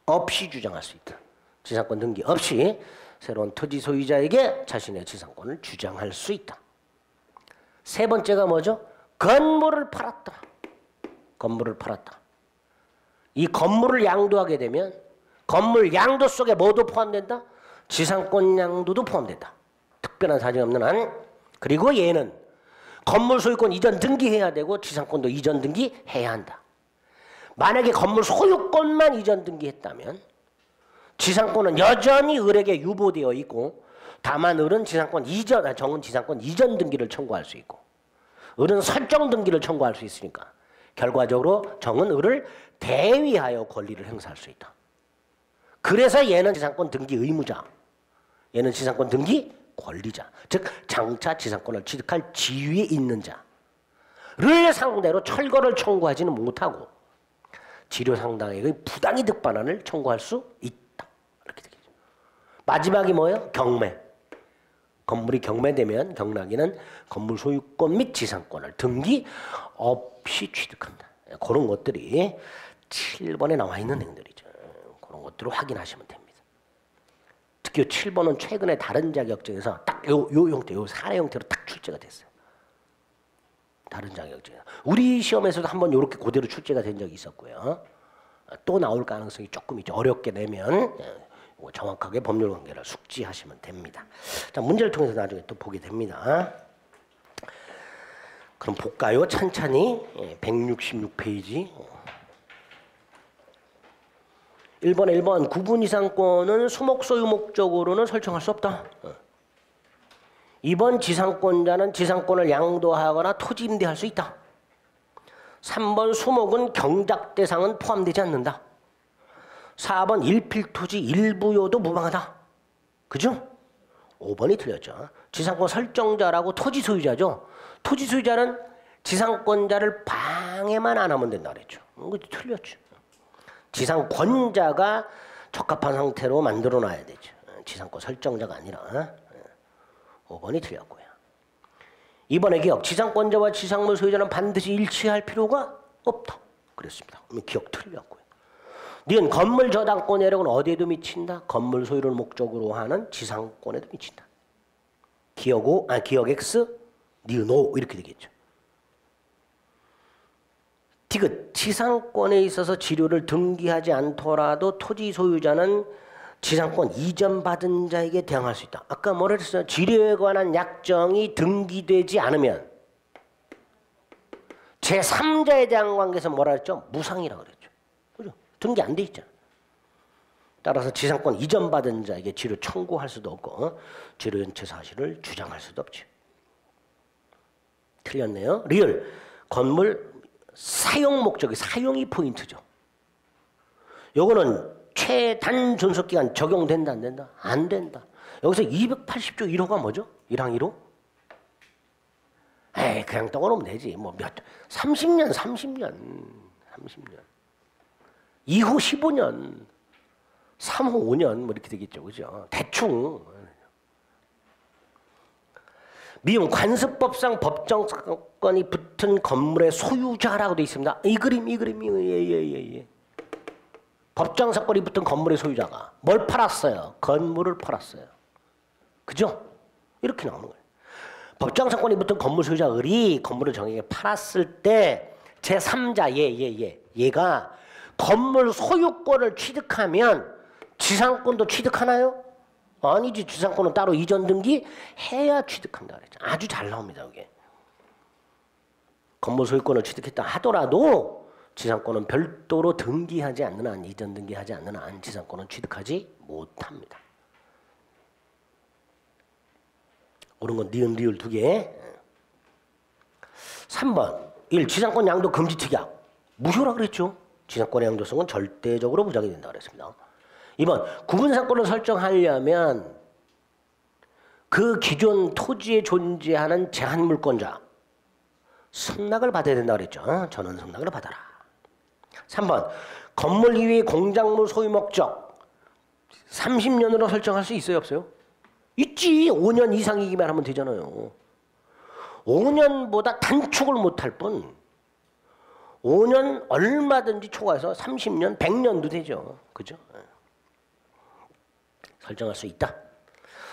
없이 주장할 수 있다. 지상권 등기 없이 새로운 토지 소유자에게 자신의 지상권을 주장할 수 있다. 세 번째가 뭐죠? 건물을 팔았다. 건물을 팔았다. 이 건물을 양도하게 되면 건물 양도 속에 뭐도 포함된다? 지상권 양도도 포함된다. 특별한 사정이 없는 한. 그리고 얘는 건물 소유권 이전 등기해야 되고 지상권도 이전 등기해야 한다. 만약에 건물 소유권만 이전 등기했다면 지상권은 여전히 을에게 유보되어 있고, 다만 을은 지상권 이전, 정은 지상권 이전 등기를 청구할 수 있고 을은 설정 등기를 청구할 수 있으니까 결과적으로 정은 을을 대위하여 권리를 행사할 수 있다. 그래서 얘는 지상권 등기 의무자, 얘는 지상권 등기 권리자, 즉 장차 지상권을 취득할 지위에 있는 자를 상대로 철거를 청구하지는 못하고 지료상당액의 부당이득 반환을 청구할 수 있다. 이렇게 되겠죠. 마지막이 뭐예요? 경매. 건물이 경매되면 경락인은 건물 소유권 및 지상권을 등기 없이 취득한다. 그런 것들이 7번에 나와 있는 내용들이죠. 그런 것들을 확인하시면 됩니다. 특히 7번은 최근에 다른 자격증에서 딱 요 형태, 요 사례 형태로 딱 출제가 됐어요. 다른 자격증. 우리 시험에서도 한번 이렇게 그대로 출제가 된 적이 있었고요. 또 나올 가능성이 조금 있죠. 어렵게 내면 정확하게 법률 관계를 숙지하시면 됩니다. 자, 문제를 통해서 나중에 또 보게 됩니다. 그럼 볼까요? 찬찬히 166페이지. 1번 구분 이상권은 수목소유 목적으로는 설정할 수 없다. 2번 지상권자는 지상권을 양도하거나 토지 임대할 수 있다. 3번 수목은 경작 대상은 포함되지 않는다. 4번 일필토지 일부요도 무방하다. 그죠? 5번이 틀렸죠. 지상권 설정자라고 토지 소유자죠. 토지 소유자는 지상권자를 방해만 안 하면 된다 그랬죠. 그거 틀렸죠. 지상권자가 적합한 상태로 만들어 놔야 되죠. 지상권 설정자가 아니라. 5번이 틀렸고요. 2번의 기억. 지상권자와 지상물 소유자는 반드시 일치할 필요가 없다. 그랬습니다. 그러면 기억 틀렸고요. 니은 건물 저당권 여력은 어디에도 미친다? 건물 소유를 목적으로 하는 지상권에도 미친다. 기억 O, 기억 X, 니은 O 이렇게 되겠죠. 디귿. 지상권에 있어서 지료를 등기하지 않더라도 토지 소유자는 지상권 이전받은 자에게 대항할 수 있다. 아까 뭐라 그랬어요? 지료에 관한 약정이 등기되지 않으면 제3자에 대한 관계에서 뭐라 그랬죠? 무상이라고 그랬죠. 그죠? 등기 안 돼 있잖아. 따라서 지상권 이전받은 자에게 지료 청구할 수도 없고 지료 연체 사실을 주장할 수도 없죠. 틀렸네요. 리을. 건물 사용 목적이 사용이 포인트죠. 요거는 최단 존속기간 적용된다 안 된다? 안 된다. 여기서 280조 1호가 뭐죠? 1항 1호? 에이 그냥 떠오르면 되지. 뭐 몇 30년 2호 15년 3호 5년 뭐 이렇게 되겠죠. 그죠? 대충. 미음 관습법상 법정권이 붙은 건물의 소유자라고 되어 있습니다. 이 그림 예. 법정사건이 붙은 건물의 소유자가 뭘 팔았어요? 건물을 팔았어요. 그죠? 이렇게 나오는 거예요. 법정사건이 붙은 건물 소유자 을이 건물을 정에게 팔았을 때 제3자 얘가 건물 소유권을 취득하면 지상권도 취득하나요? 아니지. 지상권은 따로 이전 등기 해야 취득한다 그랬죠. 아주 잘 나옵니다. 이게. 건물 소유권을 취득했다 하더라도 지상권은 별도로 등기하지 않는 한, 이전 등기하지 않는 한 지상권은 취득하지 못합니다. 옳은 건 니은 리을 두 개. 3번 1. 지상권 양도 금지 특약. 무효라 그랬죠. 지상권의 양도성은 절대적으로 부정이 된다 그랬습니다. 2번 구분상권을 설정하려면 그 기존 토지에 존재하는 제한물권자 승낙을 받아야 된다 그랬죠. 전원 승낙을 받아라. 3번 건물 이외의 공작물 소유 목적 30년으로 설정할 수 있어요 없어요? 있지. 5년 이상이기만 하면 되잖아요. 5년보다 단축을 못할 뿐 5년 얼마든지 초과해서 30년, 100년도 되죠. 그죠? 설정할 수 있다.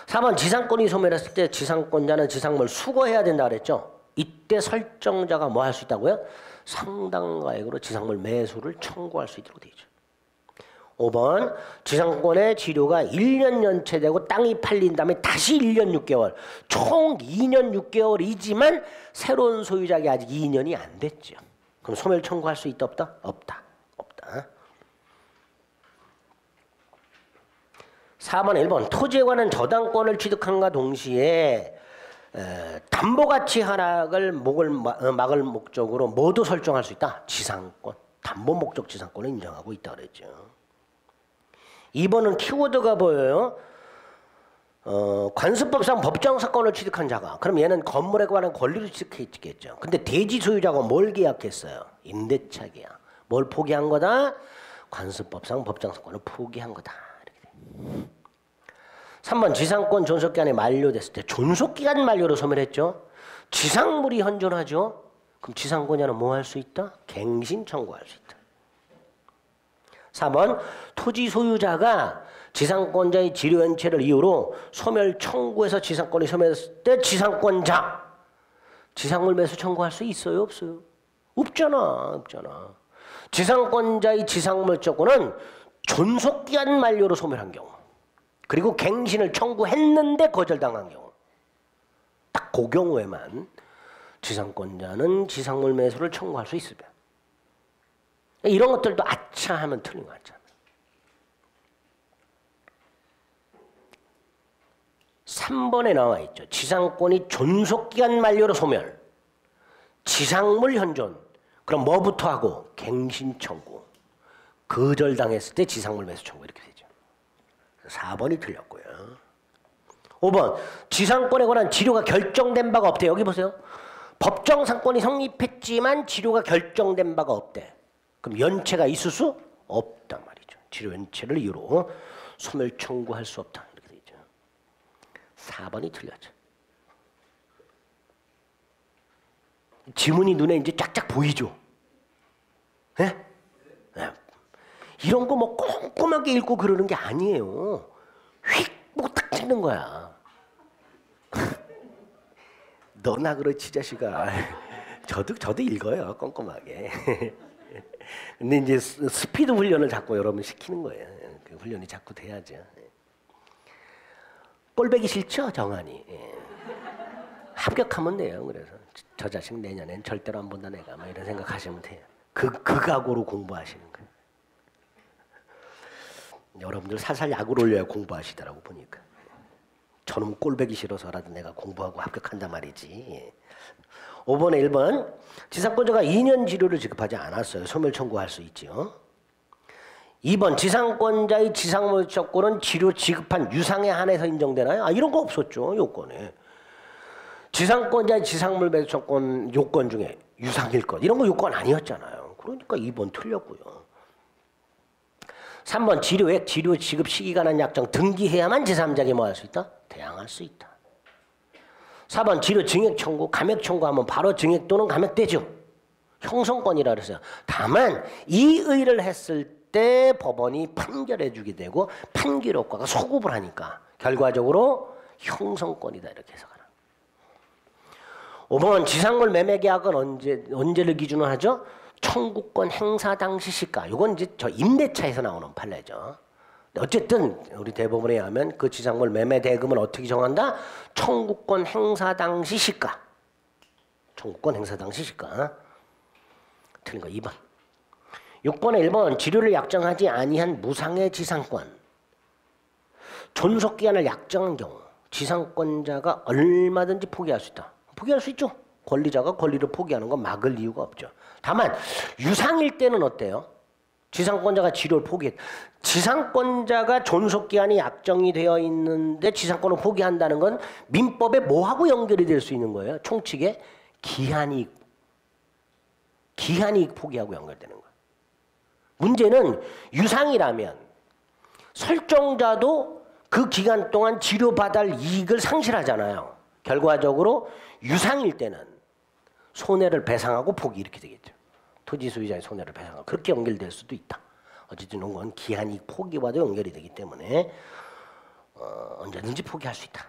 4번 지상권이 소멸했을 때 지상권자는 지상물 수거해야 된다 그랬죠. 이때 설정자가 뭐 할 수 있다고요? 상당가액으로 지상물 매수를 청구할 수 있도록 되어 있죠. 5번 지상권의 지료가 1년 연체되고 땅이 팔린 다음에 다시 1년 6개월 총 2년 6개월이지만 새로운 소유자에게 아직 2년이 안 됐죠. 그럼 소멸 청구할 수 있다 없다? 없다. 4번 1번 토지에 관한 저당권을 취득함과 동시에 담보가치 하락을 막을 목적으로 모두 설정할 수 있다. 지상권, 담보 목적 지상권을 인정하고 있다 그랬죠. 2번은 키워드가 보여요. 관습법상 법정사건을 취득한 자가 그럼 얘는 건물에 관한 권리를 취득했겠죠. 근데 대지 소유자가 뭘 계약했어요? 임대차 계약. 뭘 포기한 거다? 관습법상 법정사건을 포기한 거다. 3번 지상권 존속기간이 만료됐을 때 존속기간 만료로 소멸했죠. 지상물이 현존하죠. 그럼 지상권자는 뭐 할 수 있다? 갱신 청구할 수 있다. 4번 토지 소유자가 지상권자의 지료연체를 이유로 소멸 청구해서 지상권이 소멸했을 때 지상권자 지상물 매수 청구할 수 있어요 없어요? 없잖아. 지상권자의 지상물조건은 존속기간 만료로 소멸한 경우 그리고 갱신을 청구했는데 거절당한 경우 딱 그 경우에만 지상권자는 지상물 매수를 청구할 수 있습니다. 이런 것들도 아차 하면 틀린 거 같잖아요. 3번에 나와 있죠. 지상권이 존속기간 만료로 소멸 지상물 현존 그럼 뭐부터 하고? 갱신 청구 거절당했을 때 지상물 매수 청구 이렇게 되죠. 4번이 틀렸고요. 5번 지상권에 관한 지료가 결정된 바가 없대. 여기 보세요. 법정상권이 성립했지만 지료가 결정된 바가 없대. 그럼 연체가 있을 수 없단 말이죠. 지료 연체를 이유로 소멸 청구할 수 없다. 이렇게 되죠. 4번이 틀렸죠. 지문이 눈에 이제 쫙쫙 보이죠. 네? 네. 이런 거 뭐 꼼꼼하게 읽고 그러는 게 아니에요. 휙 보고 딱 찍는 거야. 너나 그렇지 자식아. 저도 읽어요 꼼꼼하게. 근데 이제 스피드 훈련을 자꾸 여러분 시키는 거예요. 그 훈련이 자꾸 돼야죠. 꼴배기 싫죠 정한이. 합격하면 돼요. 그래서 저 자식 내년엔 절대로 안 본다 내가 막 이런 생각하시면 돼요. 그 각오로 공부하시는 거예요. 여러분들 살살 약을 올려야 공부하시더라고 보니까. 저놈 꼴배기 싫어서라도 내가 공부하고 합격한단 말이지. 5번에 1번 지상권자가 2년 지료를 지급하지 않았어요. 소멸 청구할 수 있지요. 2번 지상권자의 지상물 조건은 지료 지급한 유상에 한해서 인정되나요? 이런 거 없었죠. 요건에. 지상권자의 지상물 매수 조건 요건 중에 유상일 것 이런 거 요건 아니었잖아요. 그러니까 2번 틀렸고요. 3번 지료액, 지료 지급 시기가 난 약정 등기해야만 제3자에게 뭐 할 수 있다? 대항할 수 있다. 4번 지료 증액 청구, 감액 청구하면 바로 증액 또는 감액되죠. 형성권이라 그랬어요. 다만 이 의를 했을 때 법원이 판결해 주게 되고 판결 효과가 소급을 하니까 결과적으로 형성권이다 이렇게 해석하라. 5번 지상물 매매 계약은 언제를 기준으로 하죠? 청구권 행사 당시 시가. 이건 이제 저 임대차에서 나오는 판례죠. 어쨌든 우리 대법원에 의하면 그 지상물 매매 대금을 어떻게 정한다? 청구권 행사 당시 시가. 청구권 행사 당시 시가. 틀린 거 2번. 6번에 1번 지료를 약정하지 아니한 무상의 지상권. 존속기한을 약정한 경우 지상권자가 얼마든지 포기할 수 있다. 포기할 수 있죠. 권리자가 권리를 포기하는 건 막을 이유가 없죠. 다만 유상일 때는 어때요? 지상권자가 지료를 포기했. 지상권자가 존속기한이 약정이 되어 있는데 지상권을 포기한다는 건 민법에 뭐하고 연결이 될 수 있는 거예요? 총칙에 기한이익 포기하고 연결되는 거예요. 문제는 유상이라면 설정자도 그 기간 동안 지료받을 이익을 상실하잖아요. 결과적으로 유상일 때는 손해를 배상하고 포기 이렇게 되겠죠. 토지 소유자의 손해를 배상하고 그렇게 연결될 수도 있다. 어쨌든 이건 기한이익 포기와도 연결이 되기 때문에 언제든지 포기할 수 있다.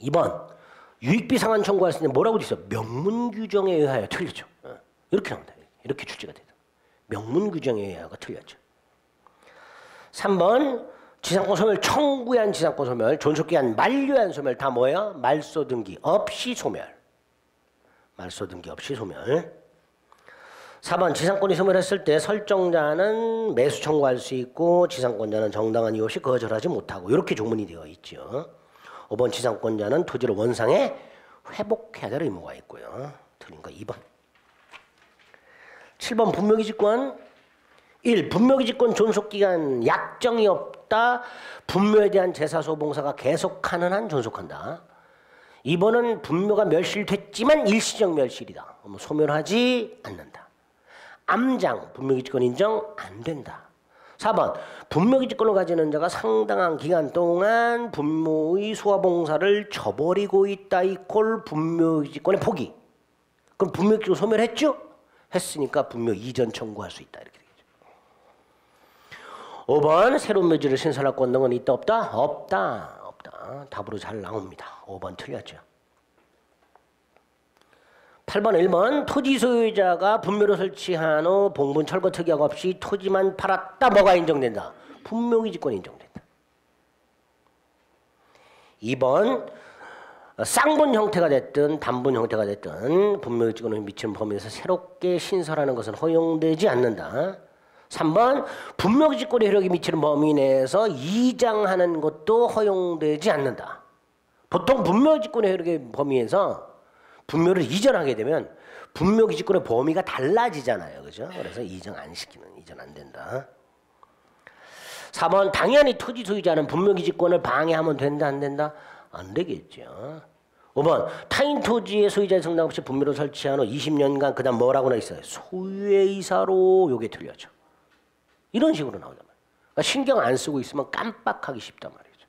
2번 유익비 상환 청구할 때 뭐라고 돼 있어? 명문 규정에 의하여 틀렸죠. 이렇게 나온다. 이렇게 출제가 되다. 명문 규정에 의하여가 틀렸죠. 3번 지상권 소멸 청구한 지상권 소멸, 존속기한 만료한 소멸 다 뭐야? 말소 등기 없이 소멸. 말소 등기 없이 소멸. 4번 지상권이 소멸했을 때 설정자는 매수 청구할 수 있고 지상권자는 정당한 이유 없이 거절하지 못하고 이렇게 조문이 되어 있죠. 5번 지상권자는 토지를 원상에 회복해야 될 의무가 있고요. 틀린 거 2번. 7번 분묘기지권 1. 분묘기지권 존속기간 약정이 없다. 분묘에 대한 제사소봉사가 계속하는 한 존속한다. 2번은 분묘가 멸실됐지만 일시적 멸실이다. 소멸하지 않는다. 암장 분묘기지권 인정 안 된다. 4번 분묘기지권을 가지는 자가 상당한 기간 동안 분묘의 소화봉사를 저버리고 있다. 이꼴 분묘기지권의 포기. 그럼 분묘기지권 소멸했죠? 했으니까 분묘 이전 청구할 수 있다. 이렇게 되겠죠. 5번 새로운 묘지를 신설할 권 등은 있다 없다? 없다. 없다. 답으로 잘 나옵니다. 5번 틀렸죠. 8번 1번 토지 소유자가 분묘를 설치한 후 봉분 철거 특약 없이 토지만 팔았다. 뭐가 인정된다? 분묘기지권이 인정된다. 2번 쌍분 형태가 됐든 단분 형태가 됐든 분묘기지권을 미치는 범위에서 새롭게 신설하는 것은 허용되지 않는다. 3번 분묘기지권의 효력이 미치는 범위 내에서 이장하는 것도 허용되지 않는다. 보통 분묘기지권의 효력의 범위에서 분묘를 이전하게 되면 분묘기지권의 범위가 달라지잖아요. 그죠? 그래서 이전 안 된다. 4번 당연히 토지 소유자는 분묘기지권을 방해하면 된다 안 된다? 안 되겠죠. 5번 타인 토지의 소유자의 성당 없이 분묘를 설치한 후 20년간 그다음 뭐라고 나 있어요? 소유의 이사로 요게 틀렸죠. 이런 식으로 나오단 말이에요. 그러니까 신경 안 쓰고 있으면 깜빡하기 쉽단 말이죠.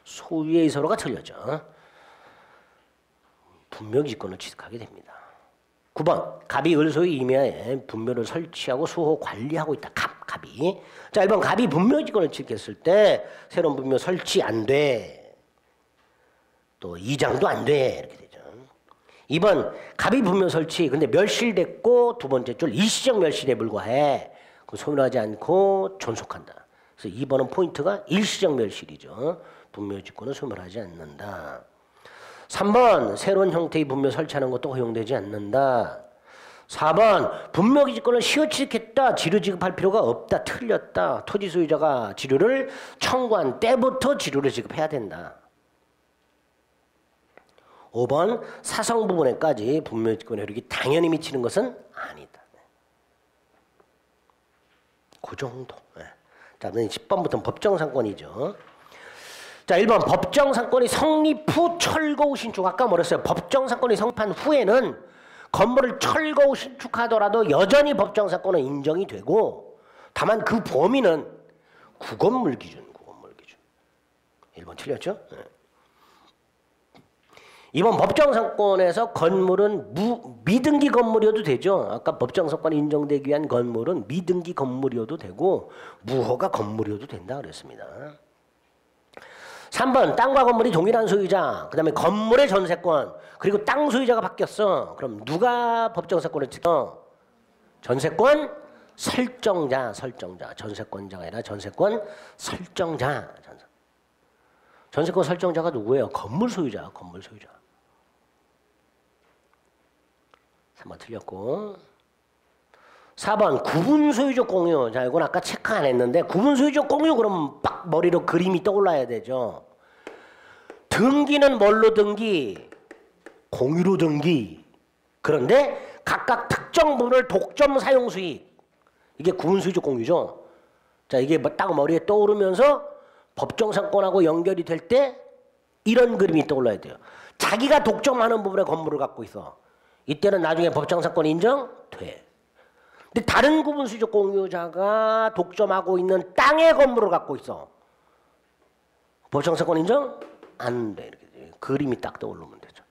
소유의 이사로가 틀렸죠. 분묘기지권을 취득하게 됩니다. 9번 갑이 을소의 임야에 분묘를 설치하고 수호 관리하고 있다. 갑이. 자 1번 갑이 분묘기지권을 취득했을 때 새로운 분묘 설치 안 돼. 또 이장도 안 돼. 이렇게 되죠. 2번 갑이 분묘 설치 근데 멸실됐고 두 번째 줄 일시적 멸실에 불과해. 소멸하지 않고 존속한다. 그래서 2번은 포인트가 일시적 멸실이죠. 분묘지권은 소멸하지 않는다. 3번 새로운 형태의 분묘 설치하는 것도 허용되지 않는다. 4번 분묘기지권을 시효 취득했다. 지료 지급할 필요가 없다. 틀렸다. 토지 소유자가 지료를 청구한 때부터 지료를 지급해야 된다. 5번 사성 부분에까지 분묘지권의 효력이 당연히 미치는 것은 아니다. 그 정도. 자, 10번부터는 법정상권이죠. 자, 1번 법정상권이 성립 후 철거 후 신축. 아까 뭐랬어요? 법정상권이 성립한 후에는 건물을 철거 후 신축하더라도 여전히 법정상권은 인정이 되고 다만 그 범위는 구건물 기준. 1번 틀렸죠? 이번 법정상권에서 건물은 미등기 건물이어도 되죠. 아까 법정상권이 인정되기 위한 건물은 미등기 건물이어도 되고 무허가 건물이어도 된다 그랬습니다. 3번 땅과 건물이 동일한 소유자, 그 다음에 건물의 전세권, 그리고 땅 소유자가 바뀌었어. 그럼 누가 법정상권을 찍어? 전세권 설정자. 전세권자가 아니라 전세권 설정자. 전세권 설정자가 누구예요? 건물 소유자. 3번 틀렸고. 4번 구분 소유적 공유. 자, 이건 아까 체크 안 했는데 구분 소유적 공유 그럼 빡 머리로 그림이 떠올라야 되죠. 등기는 뭘로 등기? 공유로 등기. 그런데 각각 특정 부분을 독점 사용 수익. 이게 구분 소유적 공유죠. 자, 이게 딱 머리에 떠오르면서 법정상권하고 연결이 될 때 이런 그림이 떠올라야 돼요. 자기가 독점하는 부분에 건물을 갖고 있어. 이때는 나중에 법정상권 인정돼. 근데 다른 구분 수적 공유자가 독점하고 있는 땅의 건물을 갖고 있어. 법정상권 인정? 안 돼. 이렇게 그림이 딱 떠오르면 되죠.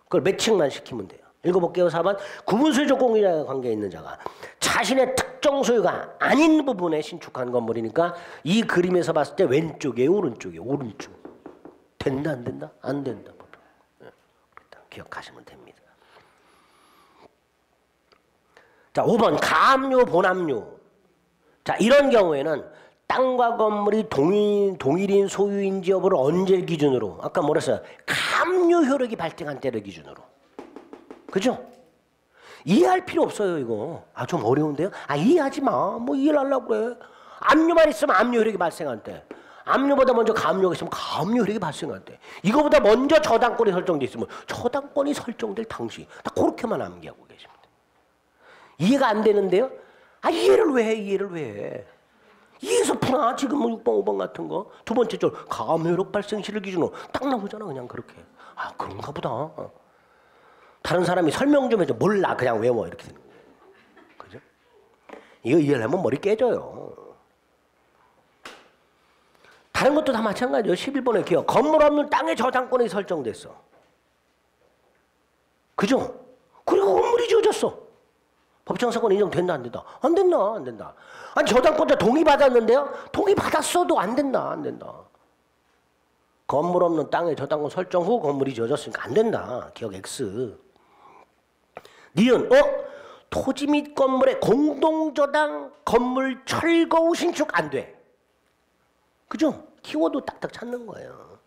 그걸 매칭만 시키면 돼요. 읽어볼게요. 4번. 구분 수적 공유자가 관계에 있는 자가 자신의 특정 소유가 아닌 부분에 신축한 건물이니까 이 그림에서 봤을 때 왼쪽이에요, 오른쪽이에요? 오른쪽. 된다, 안 된다? 안 된다. 일단 기억하시면 됩니다. 자, 5번 가압류, 본압류. 자, 이런 경우에는 땅과 건물이 동일인 소유인지 여부를 언제 기준으로? 아까 뭐랬어요? 가압류 효력이 발생한 때를 기준으로. 그죠? 이해할 필요 없어요, 이거. 아, 좀 어려운데요? 아, 이해하지 마. 뭐 이해를 하려고 그래. 압류만 있으면 압류 효력이 발생할 때. 압류보다 먼저 가압류가 있으면 가압류 효력이 발생할 때. 이거보다 먼저 저당권이 설정돼 있으면 저당권이 설정될 당시. 딱 그렇게만 암기하고 계십니다. 이해가 안 되는데요? 아, 이해를 왜 해? 이해를 왜 해? 이해해서 푸나? 지금 뭐 6번, 5번 같은 거. 두 번째 줄 가압류 효력 발생 시를 기준으로 딱 나오잖아, 그냥 그렇게. 아, 그런가 보다. 다른 사람이 설명 좀 해줘. 몰라. 그냥 외워. 이렇게 되는 거예요. 그죠? 이거 이해하려면 머리 깨져요. 다른 것도 다 마찬가지예요. 11번의 기억. 건물 없는 땅에 저당권이 설정됐어. 그죠? 그리고 건물이 지어졌어. 법정상권 인정된다, 안 된다? 안 된다, 안 된다. 아니, 저당권자 동의받았는데요? 동의받았어도 안 된다, 안 된다. 건물 없는 땅에 저당권 설정 후 건물이 지어졌으니까 안 된다. 기억 X. 니은 토지 및 건물의 공동저당 건물 철거 후 신축 안 돼. 그죠? 키워드 딱딱 찾는 거예요.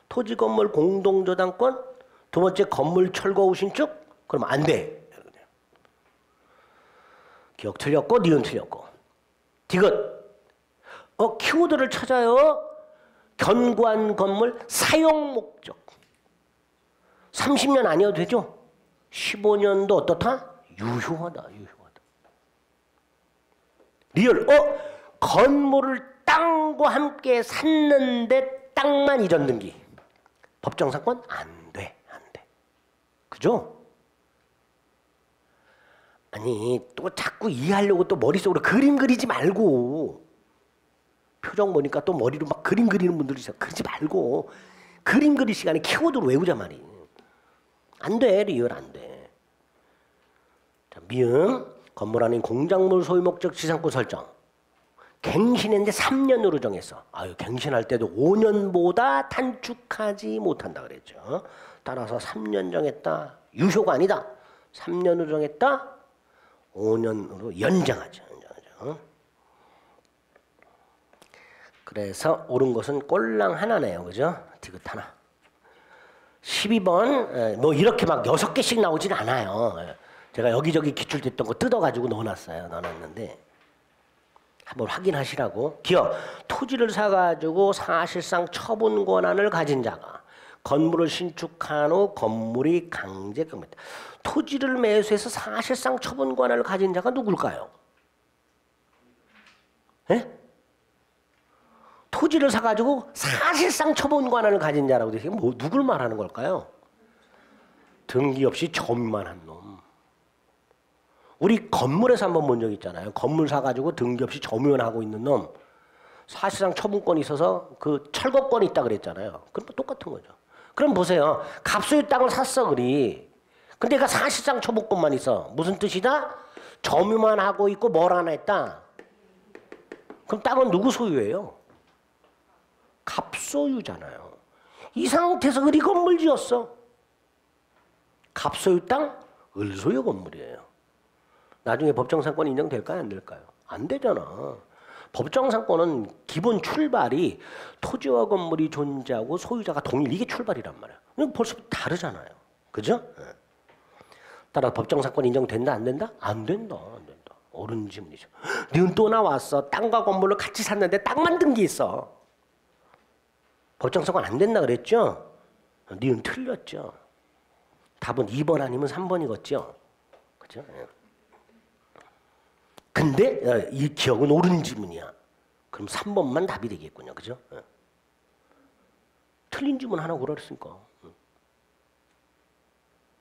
토지 건물 공동저당권 두 번째 건물 철거 후 신축 그러면 안 돼. 기억 틀렸고 니은 틀렸고. 디귿 키워드를 찾아요. 견고한 건물 사용 목적 30년 아니어도 되죠? 15년도 어떻다? 유효하다. 리얼. 건물을 땅과 함께 샀는데 땅만 이전 등기. 법정상권 안 돼. 그죠? 아니, 또 자꾸 이해하려고 또 머릿속으로 그림 그리지 말고. 표정 보니까 또 머리로 막 그림 그리는 분들이 있어. 그러지 말고. 그림 그릴 시간에 키워드로 외우자 말이에요. 안 돼. 리얼 안 돼. 자, 미음. 건물 아닌 공작물 소유 목적 지상권 설정. 갱신했는데 3년으로 정했어. 아유, 갱신할 때도 5년보다 단축하지 못한다 그랬죠. 따라서 3년 정했다. 유효가 아니다. 3년으로 정했다. 5년으로 연장하죠. 그래서 옳은 것은 꼴랑 하나네요. 그죠? 디귿 하나. 12번 뭐 이렇게 막 6개씩 나오진 않아요. 제가 여기저기 기출됐던 거 뜯어가지고 넣어놨는데 한번 확인하시라고. 기억. 토지를 사가지고 사실상 처분 권한을 가진 자가 건물을 신축한 후 건물이 강제금이다. 토지를 매수해서 사실상 처분 권한을 가진 자가 누굴까요? 예? 토지를 사가지고 사실상 처분 권한을 가진 자라고 되게 뭐 누굴 말하는 걸까요? 등기 없이 점유만 한 놈. 우리 건물에서 한번 본 적 있잖아요. 건물 사가지고 등기 없이 점유만 하고 있는 놈. 사실상 처분권이 있어서 그 철거권이 있다 그랬잖아요. 그럼 똑같은 거죠. 그럼 보세요. 갑소유 땅을 샀어 그리. 근데 얘가 사실상 초복권만 있어. 무슨 뜻이다? 점유만 하고 있고 뭘 하나 했다? 그럼 땅은 누구 소유예요? 갑소유잖아요. 이 상태에서 을이 건물 지었어. 갑소유 땅, 을소유 건물이에요. 나중에 법정상권 인정될까요? 안 될까요? 안 되잖아. 법정상권은 기본 출발이 토지와 건물이 존재하고 소유자가 동일, 이게 출발이란 말이야. 이건 벌써 다르잖아요. 그죠? 따라 법정상권 인정된다 안 된다? 안 된다. 안 된다. 옳은 질문이죠. 니은 또 나왔어. 땅과 건물을 같이 샀는데 땅만 든 게 있어. 법정상권 안 된다 그랬죠? 니은 틀렸죠. 답은 2번 아니면 3번이겠죠. 그죠? 근데 이 기억은 옳은 지문이야. 그럼 3번만 답이 되겠군요. 그죠? 틀린 지문 하나 고라 그랬으니까.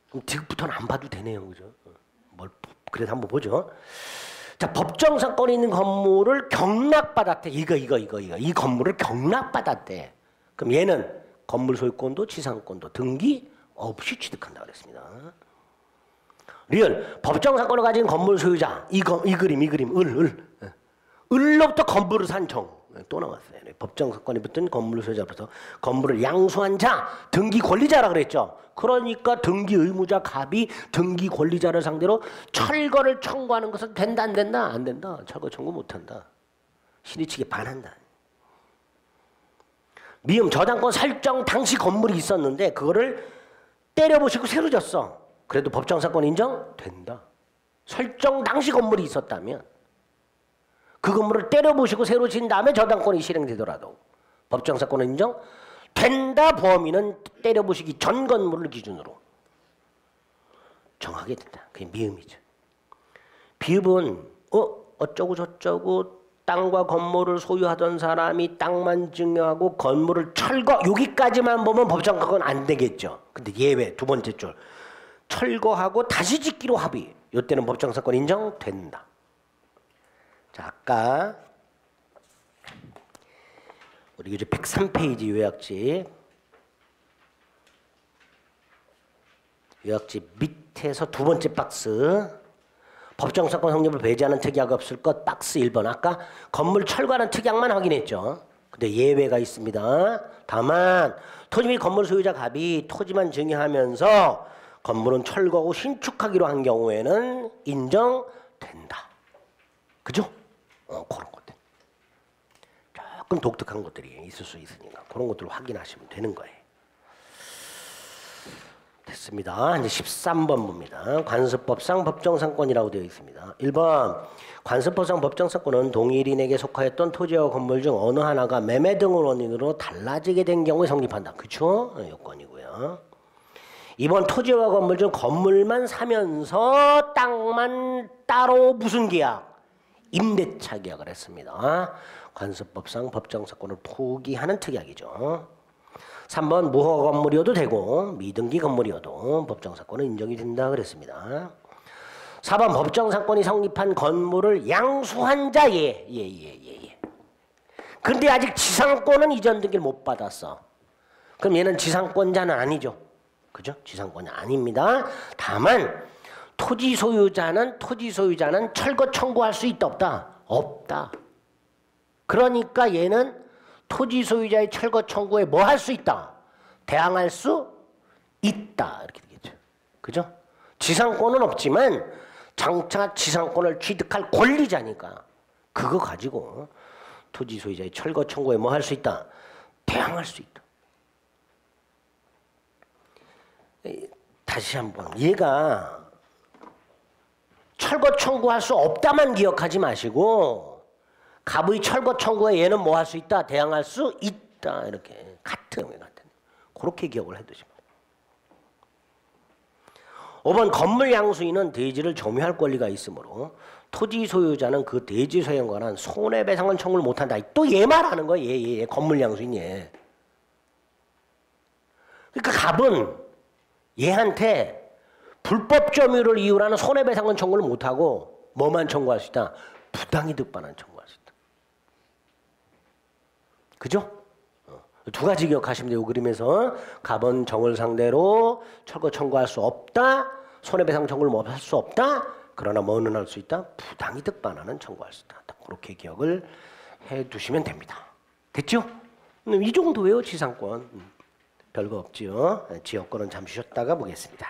그럼 뒤부터는 안 봐도 되네요. 그죠? 그래도 한번 보죠. 자, 법정상권이 있는 건물을 경락받았대. 이 건물을 경락받았대. 그럼 얘는 건물 소유권도 지상권도 등기 없이 취득한다 그랬습니다. 리얼 법정상권을 가진 건물 소유자 이 그림 을로부터 건물을 산 정 또 나왔어요. 법정상권이 붙은 건물 소유자로부터 건물을 양수한 자 등기 권리자라 그랬죠. 그러니까 등기 의무자 갑이 등기 권리자를 상대로 철거를 청구하는 것은 된다 안 된다? 안 된다. 철거 청구 못한다. 신의측에 반한다. 미음 저당권 설정 당시 건물이 있었는데 그거를 때려부시고 새로 졌어. 그래도 법정상권 인정? 된다. 설정 당시 건물이 있었다면 그 건물을 때려부시고 새로 진 다음에 저당권이 실행되더라도 법정상권 인정? 된다. 범위는 때려부시기 전 건물을 기준으로 정하게 된다. 그게 미음이죠. 비읍은 어쩌고 저쩌고 땅과 건물을 소유하던 사람이 땅만 증여하고 건물을 철거 여기까지만 보면 법정상권 안 되겠죠. 근데 예외 두 번째 줄 철거하고 다시 짓기로 합의. 이때는 법정상권 인정된다. 자, 아까 우리 이제 103페이지 요약집 밑에서 두 번째 박스 법정상권 성립을 배제하는 특약이 없을 것 박스 1번. 아까 건물 철거하는 특약만 확인했죠. 근데 예외가 있습니다. 다만 토지 및 건물 소유자 갑이 토지만 증여하면서 건물은 철거하고 신축하기로 한 경우에는 인정된다. 그죠? 그런 것들. 조금 독특한 것들이 있을 수 있으니까 그런 것들을 확인하시면 되는 거예요. 됐습니다. 이제 13번 봅니다. 관습법상 법정상권이라고 되어 있습니다. 1번 관습법상 법정상권은 동일인에게 속하였던 토지와 건물 중 어느 하나가 매매 등의 원인으로 달라지게 된 경우에 성립한다. 그렇죠? 요건이고요. 2번 토지와 건물 중 건물만 사면서 땅만 따로 무슨 계약? 임대차 계약을 했습니다. 관습법상 법정상권을 포기하는 특약이죠. 3번 무허가 건물이어도 되고 미등기 건물이어도 법정상권은 인정이 된다 그랬습니다. 4번 법정상권이 성립한 건물을 양수한 자 예. 근데 아직 지상권은 이전 등기를 못 받았어. 그럼 얘는 지상권자는 아니죠. 그죠? 지상권이 아닙니다. 다만 토지 소유자는 철거 청구할 수 있다 없다? 없다. 그러니까 얘는 토지 소유자의 철거 청구에 뭐 할 수 있다? 대항할 수 있다. 이렇게 되겠죠. 그죠? 지상권은 없지만 장차 지상권을 취득할 권리자니까 그거 가지고 토지 소유자의 철거 청구에 뭐 할 수 있다? 대항할 수 있다. 다시 한번 얘가 철거 청구할 수 없다만 기억하지 마시고 갑의 철거 청구에 얘는 뭐 할 수 있다? 대항할 수 있다. 이렇게 같은 그렇게 기억을 해두십니다. 5번 건물 양수인은 대지를 점유할 권리가 있으므로 토지 소유자는 그 대지 소유에 관한 손해배상은 청구를 못한다. 또 얘 말하는 거예요. 얘 건물 양수인 얘. 그러니까 갑은 얘한테 불법 점유를 이유로 하는 손해배상은 청구를 못하고 뭐만 청구할 수 있다? 부당이득 반환 청구할 수 있다. 그죠? 두 가지 기억하시면 돼요. 그림에서 갑은 정을 상대로 철거 청구할 수 없다. 손해배상 청구를 뭐 할 수 없다. 그러나 뭐는 할 수 있다. 부당이득 반환은 청구할 수 있다. 그렇게 기억을 해두시면 됩니다. 됐죠? 이 정도예요. 지상권. 별거 없지요. 지역권은 잠시 쉬었다가 보겠습니다.